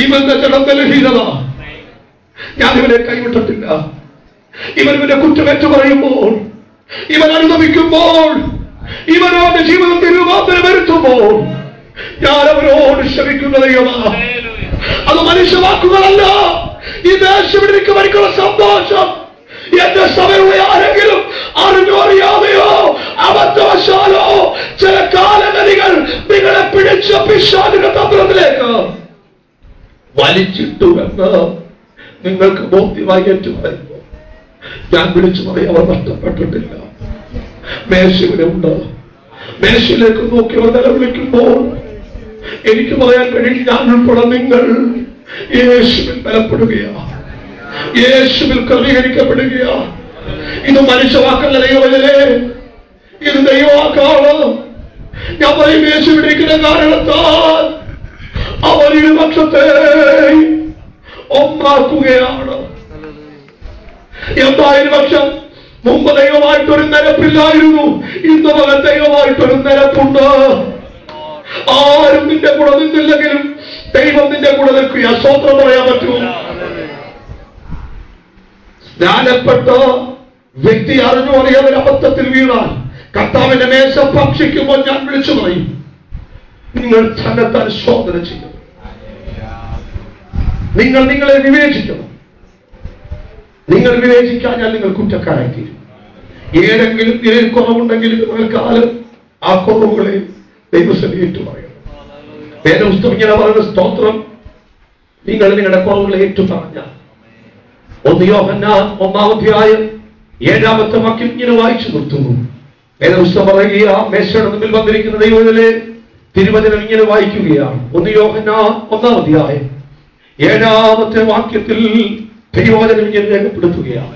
ഇവന്റെ ജഡം ബലഹീനത, ഞാൻ ഇവനെ കൈവിട്ടിട്ടില്ല. ഇവന്റെ കുറ്റമേറ്റു പറയുമ്പോൾ, ഇവൻ അനുഭവിക്കുമ്പോൾ, ഇവനോട് ജീവിതത്തിൽ രൂപാന്തരം വരുത്തുമ്പോൾ ഞാൻ അവരോട് ക്ഷമിക്കുന്ന ദൈവമാ. അത് മനുഷ്യവാക്കുകളല്ല. ഈ ദേശവിടിക്ക് വരിക്കുള്ള സന്തോഷം എന്റെ സഭയുള്ള ആരെങ്കിലും അറിഞ്ഞോ അറിയാതെയോ അബദ്ധവശാലോ ചില കാലഗതികൾ നിങ്ങളെ പിടിച്ച പിശാചിന്റെ തന്ത്രത്തിലേക്ക് വലിച്ചിട്ടുവെന്ന് നിങ്ങൾക്ക് ബോധ്യമായി ഏറ്റുപറയുമ്പോൾ ഞാൻ വിളിച്ചു പറയും അവർ നഷ്ടപ്പെട്ടിട്ടില്ല. മേശ ഇവിടെ ഉണ്ട്, മേശയിലേക്ക് നോക്കി അവർ നിലവിളിക്കുമ്പോൾ എനിക്ക് പറയാൻ കഴിയും, ഞാൻ ഉൾപ്പെടെ നിങ്ങൾ യേശുവിൽ ബലപ്പെടുകയാണ്, യേശുവിൽ ക്രമീകരിക്കപ്പെടുകയാണ്. ഇത് മനുഷ്യവാക്കല്ല ദൈവമല്ലേ, ഇത് ദൈവവാക്കാണ്. ഞാൻ പറയും യേശു ഇരിക്കുന്ന കാരണത്താൽ അവർ ഇരുപക്ഷത്തെ ഒന്നാക്കുകയാണ്. എന്താ ഇരുപക്ഷം? മുമ്പ് ദൈവമായിട്ടൊരു നിരപ്പില്ലായിരുന്നു, ഇന്ന് മകൻ ദൈവമായിട്ടൊരു നിരപ്പുണ്ട്. ആരും നിന്റെ കൂടെ നിന്നില്ലെങ്കിലും ദൈവം നിന്റെ കൂടെ നിൽക്കുക. സ്തോത്രം പറയാൻ പറ്റുമോ? സ്നാനപ്പെട്ട വ്യക്തി അറിഞ്ഞു അറിയാതെ അബദ്ധത്തിൽ വീണാൽ കർത്താവിന്റെ മേശ ഭക്ഷിക്കുമ്പോൾ ഞാൻ വിളിച്ചു പറയും, നിങ്ങൾ തന്നെത്താൻ ശോധന ചെയ്യണം, നിങ്ങൾ നിങ്ങളെ വിവേചിക്കണം. നിങ്ങൾ വിവേചിക്കാഞ്ഞാൽ നിങ്ങൾ കുറ്റക്കാരായി തീരും. ഏതെങ്കിലും നിലയിൽ കുറവുണ്ടെങ്കിൽ കാലം ആ കുറവുകളെ ദൈവസഭ ഏറ്റുപറയണം. വേദപുസ്തകം ഇങ്ങനെ പറയുന്ന സ്തോത്രം, നിങ്ങൾ നിങ്ങളുടെ കുറവുകളെ ഏറ്റുപറഞ്ഞാൽ 1 യോഹന്നാൻ 1-ാം അധ്യായം 7-ാമത്തെ വാക്യം ഇങ്ങനെ വായിച്ചു നിർത്തുന്നു. വേദപുസ്തകം പറയുക, മേശയുടെ മുമ്പിൽ വന്നിരിക്കുന്ന ദൈവത്തിലെ തിരുവചനം ഇങ്ങനെ വായിക്കുകയാണ്. 1 യോഹന്നാൻ 1-ാം അധ്യായം 7-ാമത്തെ വാക്യത്തിൽ ദൈവവചനം ഇങ്ങനെ രേഖപ്പെടുത്തുകയാണ്.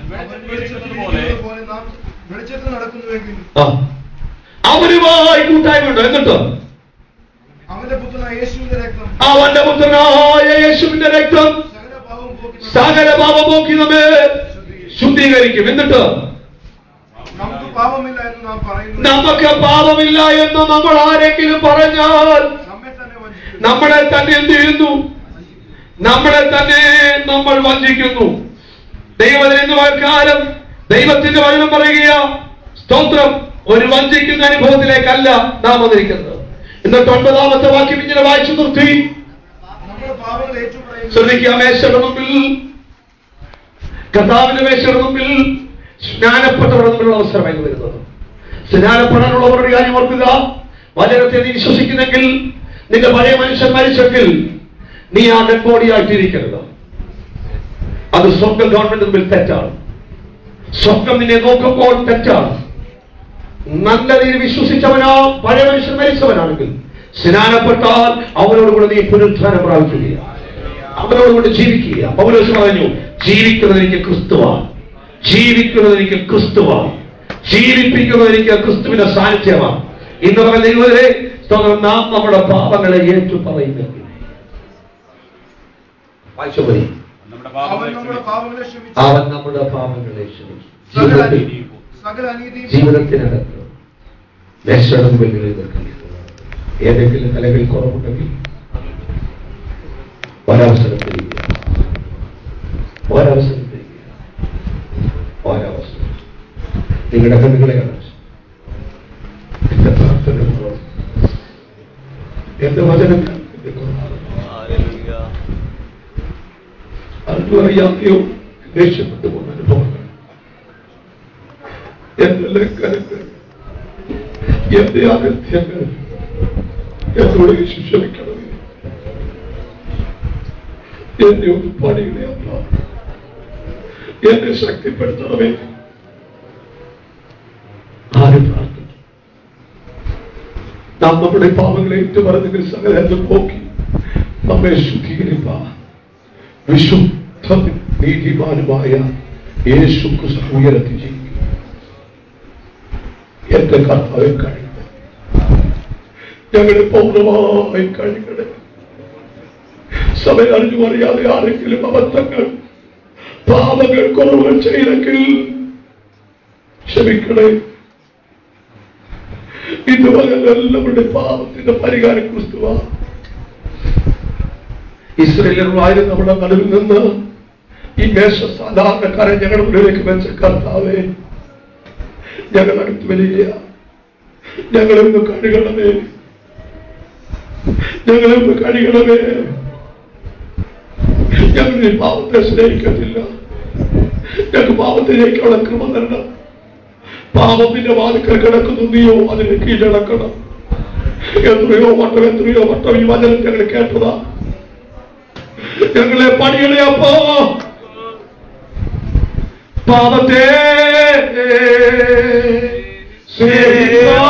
അവരുമായി കൂട്ടായ്മയുണ്ട്. എന്നിട്ട് അവന്റെ പുത്രനായ യേശുവിന്റെ രക്തം സകല പാപം പോക്കി നമ്മെ ശുദ്ധീകരിക്കും. എന്നിട്ട് നമുക്ക് പാപമില്ല എന്ന് നമ്മൾ ആരെങ്കിലും പറഞ്ഞാൽ നമ്മളെ തന്നെ എന്ത് ചെയ്യുന്നു? നമ്മളെ തന്നെ നമ്മൾ വഞ്ചിക്കുന്നു. ദൈവത്തിന് ഇന്ന് കാലം ദൈവത്തിന്റെ വചനം പറയുക, സ്തോത്രം, ഒരു വഞ്ചിക്കുന്ന അനുഭവത്തിലേക്കല്ല നാം വന്നിരിക്കുന്നത്. എന്നിട്ട് 9-ാമത്തെ വാക്യം ഇങ്ങനെ വായിച്ചു നിർത്തി. ശ്രദ്ധിക്കുക, മേശയുടെ മുമ്പിൽ, കർത്താവിന്റെ മേശയുടെ മുമ്പിൽ സ്നാനപ്പെട്ടവരുടെ മുമ്പിലുള്ള അവസരമായി വരുന്നത്. സ്നാനപ്പെടാനുള്ളവരുടെ കാര്യം ഓർക്കുക. വചനത്തെ നീ വിശ്വസിക്കുന്നെങ്കിൽ, നിന്റെ പഴയ മനുഷ്യൻ മരിച്ചെങ്കിൽ നീ ആ ഡെഡ് ബോഡി ആയിട്ടിരിക്കരുത്. അത് സ്വർഗ ഗവൺമെന്റ് മുമ്പിൽ തെറ്റാണ്. സ്വർഗം നിന്നെ നോക്കുമ്പോൾ തെറ്റാണ്. നല്ല രീതിയിൽ വിശ്വസിച്ചവനാ പഴയ മനുഷ്യൻ മരിച്ചവനാണെങ്കിൽ സ്നാനപ്പെട്ടാൽ അവനോടുകൂടെ നീ പുനരുത്ഥാനം പ്രാപിക്കുകയാണ്, അവനോടുകൂടെ ജീവിക്കുക. പൗലോസ് പറഞ്ഞു, ജീവിക്കുന്നത് എനിക്ക് ക്രിസ്തുവാണ്, ജീവിക്കുന്നത് എനിക്ക് ക്രിസ്തുവാണ്, ജീവിപ്പിക്കുന്നത് എനിക്ക് ക്രിസ്തുവിന്റെ സാന്നിധ്യമാണ്. ഇന്ന് പറഞ്ഞ ദൈവത്തിലെ നാം നമ്മുടെ പാപങ്ങളെ ഏറ്റു പറയുന്നെങ്കിൽ അവൻ നമ്മുടെ പാപങ്ങളെ ക്ഷമിക്കും. ജീവിതത്തിനകത്ത് മേശയുടെ മുമ്പിൽ നിൽക്കുന്നു. ഏതെങ്കിലും നിലകളിൽ കുറവുണ്ടെങ്കിൽ ഒരവസരം തരിക, നിങ്ങളുടെ കണ്ണുകളെ അടച്ച് എന്റെ പ്രാർത്ഥന, എന്റെ വചനം അറിയാതെയോ ദേഷ്യപ്പെട്ടു പോകുന്ന അനുഭവങ്ങൾ, എന്റെ ലംഘനങ്ങൾ, എന്റെ അകൃത്യങ്ങൾ എന്നോട് ശിക്ഷമിക്കണമേ. എന്നെ ഒന്ന് പണിയുടെ അല്ല, എന്നെ ശക്തിപ്പെടുത്തണമേ. ആരും പ്രാർത്ഥിക്കും. നാം നമ്മുടെ പാപങ്ങളെ ഏറ്റുപറഞ്ഞെങ്കിൽ സകലം പോക്കി നമ്മെ ശുദ്ധീകരിപ്പാൻ വിശുദ്ധ നീതിമാനുമായ യേശു ക്രിസ്തു ഉയരത്തിൽ ചെയ്യും. എന്റെ കർത്താവെ കഴിയട്ടെ, ഞങ്ങളെ പൗർണമായി കഴിക്കട്ടെ. സമയം അറിഞ്ഞു അറിയാതെ ആരെങ്കിലും അബദ്ധങ്ങൾ, പാപങ്ങൾ, കുറവുകൾ ചെയ്തെങ്കിൽ ക്ഷമിക്കണേ. ഇതുപോലെ എല്ലാവരുടെ പാപത്തിന്റെ പരിഹാരം ക്രിസ്തുവാണ്. ഇസ്രായേലരുമായിരുന്നു നമ്മുടെ നടുവിൽ നിന്ന് ഈ മേശ സാധാരണക്കാരെ ഞങ്ങളുടെ മുന്നിലേക്ക് വെച്ച കർത്താവേ, ഞങ്ങൾ അടുത്ത് വരിക, ഞങ്ങളെ ഒന്ന് കഴുകണമേ, ഞങ്ങളെ ഒന്ന് കഴുകണമേ. ഞങ്ങൾ ഈ പാപത്തെ സ്നേഹിക്കത്തില്ല, ഞങ്ങൾക്ക് പാപത്തിലേക്കുള്ള കൃപ തരണം. പാപത്തിന്റെ വാതിക്കൽ കിടക്കുന്നു, നീയോ അതിന് കീഴടക്കണം. എത്രയോ വട്ടം ഈ വചനം ഞങ്ങൾ കേട്ടതാ. ഞങ്ങളെ പണികളെ അപ്പോ പാപത്തെ സ്നേഹിക്കാൻ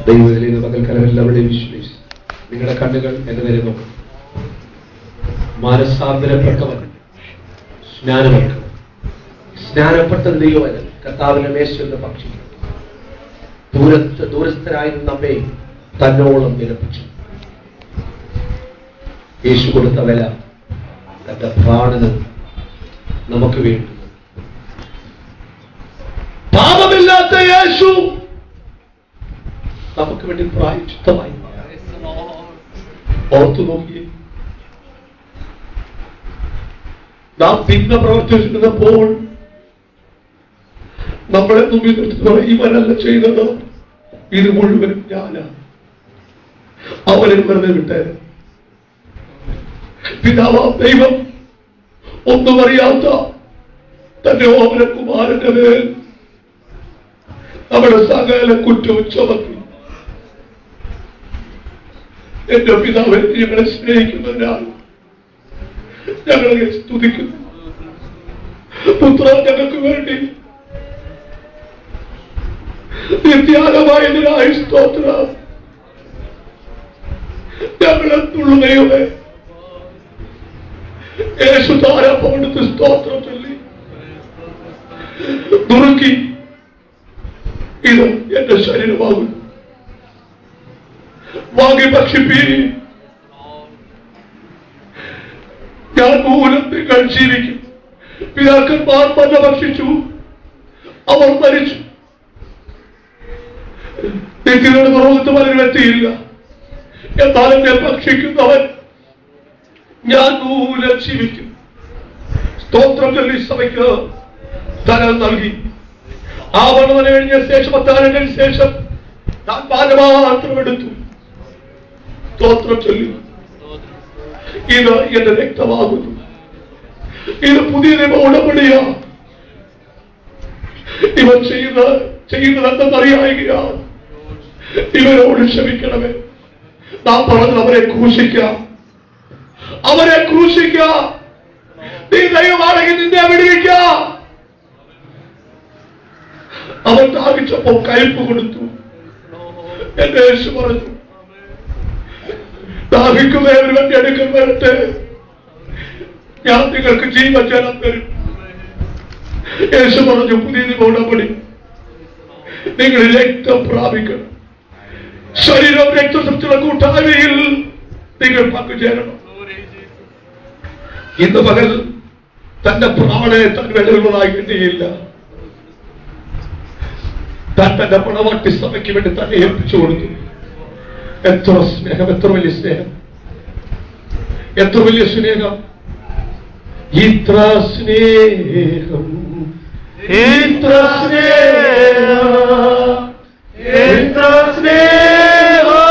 ദൈവത്തിലേക്ക് പകൽക്കാലമെല്ലാവരുടെയും വിശ്വസിച്ച് നിങ്ങളുടെ കണ്ണുകൾ എന്നെ വരെ നോക്കും. മാനസാന്തരപ്പെട്ടവൻ സ്നാനപ്പെട്ട ദൈവവൻ കർത്താവിന്റെ മേശയുടെ പക്ഷി ദൂരസ്ഥരായിരുന്ന നമ്മെ തന്നോളം നിരപ്പിച്ചു. യേശു കൊടുത്ത വില തന്റെ പ്രാണന് നമുക്ക് വേണ്ടി. പാപമില്ലാത്ത യേശു നമുക്ക് വേണ്ടി പ്രായശ്ചിത്തമായി. ഓർത്തു നോക്കി, നാം തിന്മ പ്രവർത്തിച്ചിരുന്നപ്പോൾ നമ്മളെ മുമ്പിൽ നിർത്തി ഇവനല്ല ചെയ്തത്, ഇത് മുഴുവനും ഞാനാണ്, അവനെ വെറുതെ വിട്ടേര്. പിതാവാം ദൈവം ഒന്നും അറിയാത്ത തന്റെ ഓമനകുമാരന്റെ മേൽ നമ്മുടെ സകല കുറ്റവും ചുമത്തി. എന്റെ പിതാവ് ഞങ്ങളെ സ്നേഹിക്കുന്നതിനാൽ ഞങ്ങളെ സ്തുതിക്കുന്നു. പുത്ര, ഞങ്ങൾക്ക് വേണ്ടി നിത്യാഗമായതിനായി സ്തോത്രം. ഞങ്ങളെന്നുള്ള ദൈവമേ, യേശു താരപ്പെടുത്ത് സ്തോത്രം ചൊല്ലി നുറുക്കി, ഇത് എന്റെ ശരീരമാകുന്നു, വാങ്ങി ഭക്ഷിപ്പീ. ഞാൻ മൂലം നിങ്ങൾ ജീവിക്കും. പിതാക്കന്മാർ മന്ന ഭക്ഷിച്ചു, അവർ മരിച്ചു. നിങ്ങളുടെ പുറത്ത് പലരും എത്തിയില്ല. എന്നാൽ എന്നെ ഭക്ഷിക്കുന്നവൻ ഞാൻ മൂലം ജീവിക്കും. സ്തോത്രം ചൊല്ലി സഭയ്ക്ക് ധനം നൽകി. ആവണവന് കഴിഞ്ഞ ശേഷം 10 ശേഷം ഞാൻ പാലമാത്രം എടുത്തു. സ്തോത്രം ചൊല്ലി, ഇത് എന്റെ രക്തമാകുന്നു, ഇത് പുതിയ നിയമ ഉടമ്പടിയാ. ഇവൻ ചെയ്യുന്നതെന്നറിയായികയാണ്. ഇവരോട് ക്ഷമിക്കണമേ. നാം പറഞ്ഞത് അവരെ ക്രൂശിക്കാം, അവരെ ക്രൂശിക്കാം. നീ ദൈവമാണെങ്കിൽ നിന്നെ വിടുവിക്കാം. അവൻ ദാഹിച്ചപ്പോൾ കയ്പ് കൊടുത്തു. എന്റെ യേശു പറഞ്ഞു, ദാഹിക്കുന്നവർ എന്റെ അടുക്കൽ വരട്ടെ, ഞാൻ നിങ്ങൾക്ക് ജീവജലം തരും. യേശു പറഞ്ഞു, പുതിയ ഉടമ്പടി നിങ്ങൾ രക്തം പ്രാപിക്കണം. ശരീരം രക്തസൃഷ്ടിയുടെ കൂട്ടായ്മയിൽ നിങ്ങൾ പങ്കുചേരണം. ഇന്ന് പകൽ തന്റെ പ്രാണനെ താൻ വിലയുള്ളതായി എണ്ണിയില്ല. താൻ തന്റെ പണവാട്ടി സഭയ്ക്ക് വേണ്ടി തന്നെ ഏൽപ്പിച്ചു കൊടുത്തു. എത്ര സ്നേഹം, എത്ര വലിയ സ്നേഹം, എത്ര വലിയ സ്നേഹം, ഇത്ര സ്നേഹം, ഇത്ര സ്നേഹം, ഇത്ര സ്നേഹം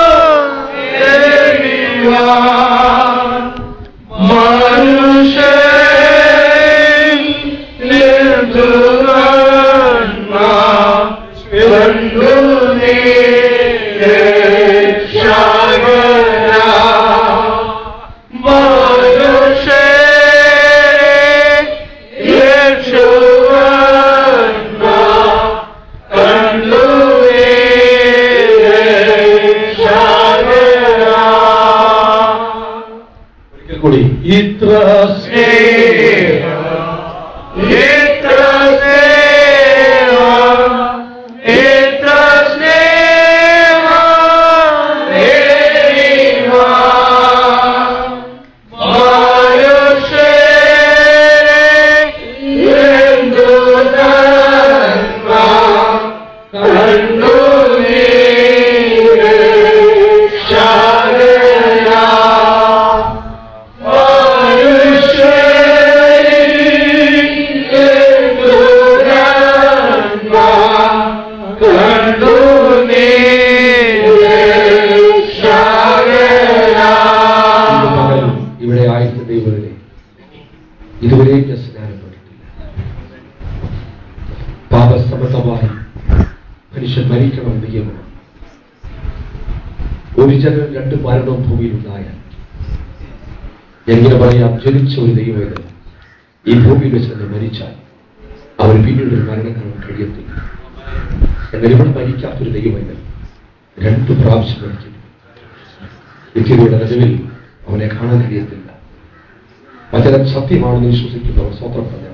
സംബന്ധമായി മനുഷ്യൻ മരിക്കണം നിയമമാണ്. ഒരു ജനം രണ്ട് മരണവും ഭൂമിയിലുണ്ടായാൽ എങ്ങനെ പറയാം, ജനിച്ച ഒരു ദൈവവേദന ഈ ഭൂമിയിൽ വെച്ച് തന്നെ മരിച്ചാൽ അവർ പിന്നീട് ഒരു മരണം കാണാൻ കഴിയത്തില്ല. എന്നാൽ ഇവിടെ മരിക്കാത്തൊരു ദൈവവേദന 2 പ്രാവശ്യം മരിക്കുന്നു. വ്യക്തിയുടെ നടുവിൽ അവനെ കാണാൻ കഴിയത്തില്ല. വചനം സത്യമാണെന്ന് വിശ്വസിക്കുന്നവർ സ്വതന്ത്രം പറഞ്ഞു.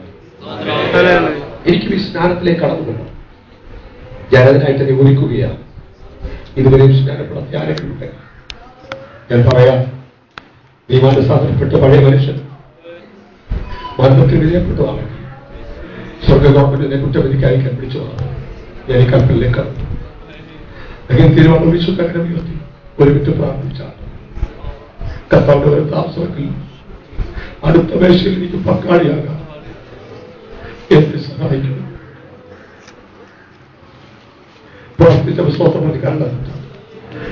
എനിക്ക് ഈ സ്നാനത്തിലേക്ക് കടന്നുകൊണ്ട് ഞാൻ അതിനായിട്ട് നീ ഒരുക്കുകയാണ്. ഇതുവരെയും സ്നാനപ്പെടാത്ത ആരെങ്കിലും ഉണ്ടെങ്കിൽ ഞാൻ പറയാം, നീ മാനസാന്തരപ്പെട്ട പഴയ മനുഷ്യൻ മരണത്തിന് വിധേയപ്പെട്ടതാണ്. സ്വർഗ ഗവൺമെന്റിനെ കുറ്റവിധിക്ക് അയക്കാൻ പിടിച്ചതാണ്. ഞാൻ ഈ കൽപ്പനിലേക്ക് കടന്നു. അങ്ങനെ തീരുമാനം വിശ്വക്കാരനെ ഉയർത്തി ഒരുമിച്ച് പ്രാർത്ഥിച്ചാണ്. കർത്താവിന്റെ ഒരു താമസത്തിൽ അടുത്ത വേഷയിൽ എനിക്ക് പങ്കാളിയാകാം. എന്നെ സഹായിക്കണം. പ്രാർത്ഥിച്ച സ്വന്തം കാരണം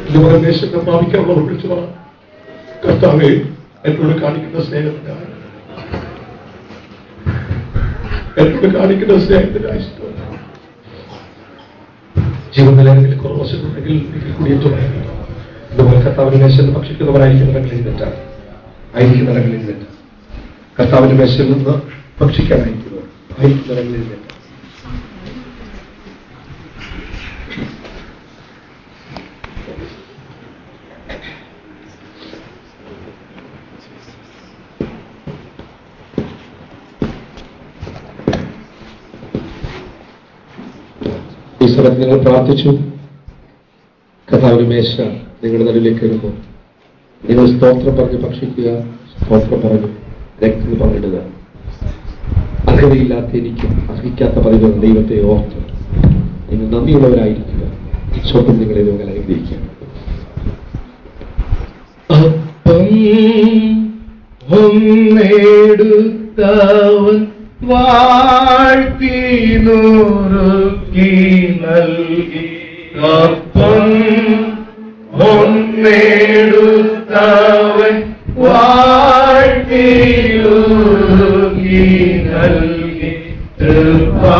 ഇതുപോലെ ദേശത്തെ പ്രാപിക്കാനുള്ളവർ വിളിച്ചു പറ, കർത്താവെ എന്നോട് കാണിക്കുന്ന സ്നേഹത്തിന്റെ ഇഷ്ടം ജീവൻ നിലനിൽ കുറവ് വശങ്ങളുണ്ടെങ്കിൽ എനിക്ക് കൂടിയേറ്റവും ഇതുപോലെ കർത്താവിന്റെ മേശയിൽ ഭക്ഷിക്കുന്നവരായിരിക്കുന്നവരെങ്കിൽ തെറ്റാണ്. ആയിരിക്കുന്നവരെങ്കിൽ തെറ്റാണ്. കർത്താവിന്റെ മേശയിൽ നിന്ന് ഭക്ഷിക്കാനായിരിക്കുന്നവർ ആയിരിക്കുന്നവരെങ്കിൽ തെറ്റാണ്. ഈ സ്ഥലത്ത് നിങ്ങൾ പ്രാർത്ഥിച്ചു. കർത്താവിന്റെ മേശ നിങ്ങളുടെ നടുവിലേക്ക് വരുമ്പോൾ നിങ്ങൾ സ്തോത്രം പറഞ്ഞ് ഭക്ഷിക്കുക. സ്തോത്രം പറഞ്ഞ് രക്തത്തിൽ പങ്കിടുക. അർഹതയില്ലാത്ത എനിക്കും അർഹിക്കാത്ത പതിവ് ദൈവത്തെ ഓർത്ത് നിങ്ങൾ നന്ദിയുള്ളവരായിരിക്കുക. സ്വന്തം നിങ്ങളെ നിങ്ങൾ അനുഗ്രഹിക്കുക. ഒന്നെടുത്തവൻ വാഴ്ത്തി നുറുക്കി നൽകി. അപ്പം ഒന്നെടുത്തവൻ വാഴ്ത്തി നുറുക്കി നൽകി. തൃപാദം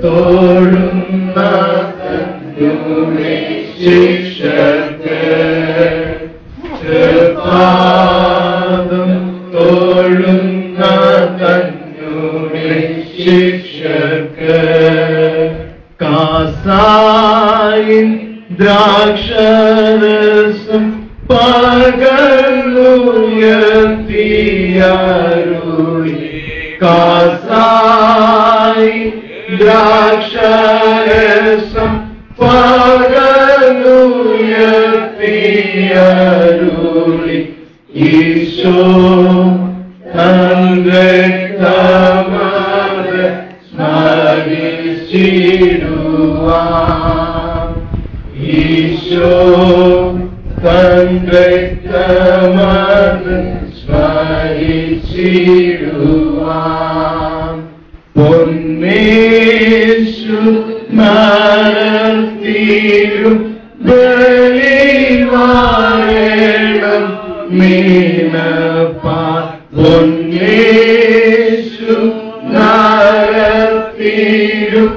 തോഴുന്ന ശിക്ഷക്ക് തൃപാദം തോഴുന്ന ശിക്ഷക്ക് കാസായിൻ ദ്രാക്ഷരസം പകർന്നുയർത്തിയരുളി. കാസായി ദ്രാക്ഷരസം പകർന്നുയർത്തിയരുളി. ഈശോ തന്ത്രമാത് സ്മരിച്ചിടുവാൻ. ഈശോ തന്ത്രമാത് സ്മരിച്ചിടുവാൻ. പൊന്നേശു നടത്തിയും ബലിവാരണം മീനപ്പാൻ. പൊന്നേശു നടത്തിയും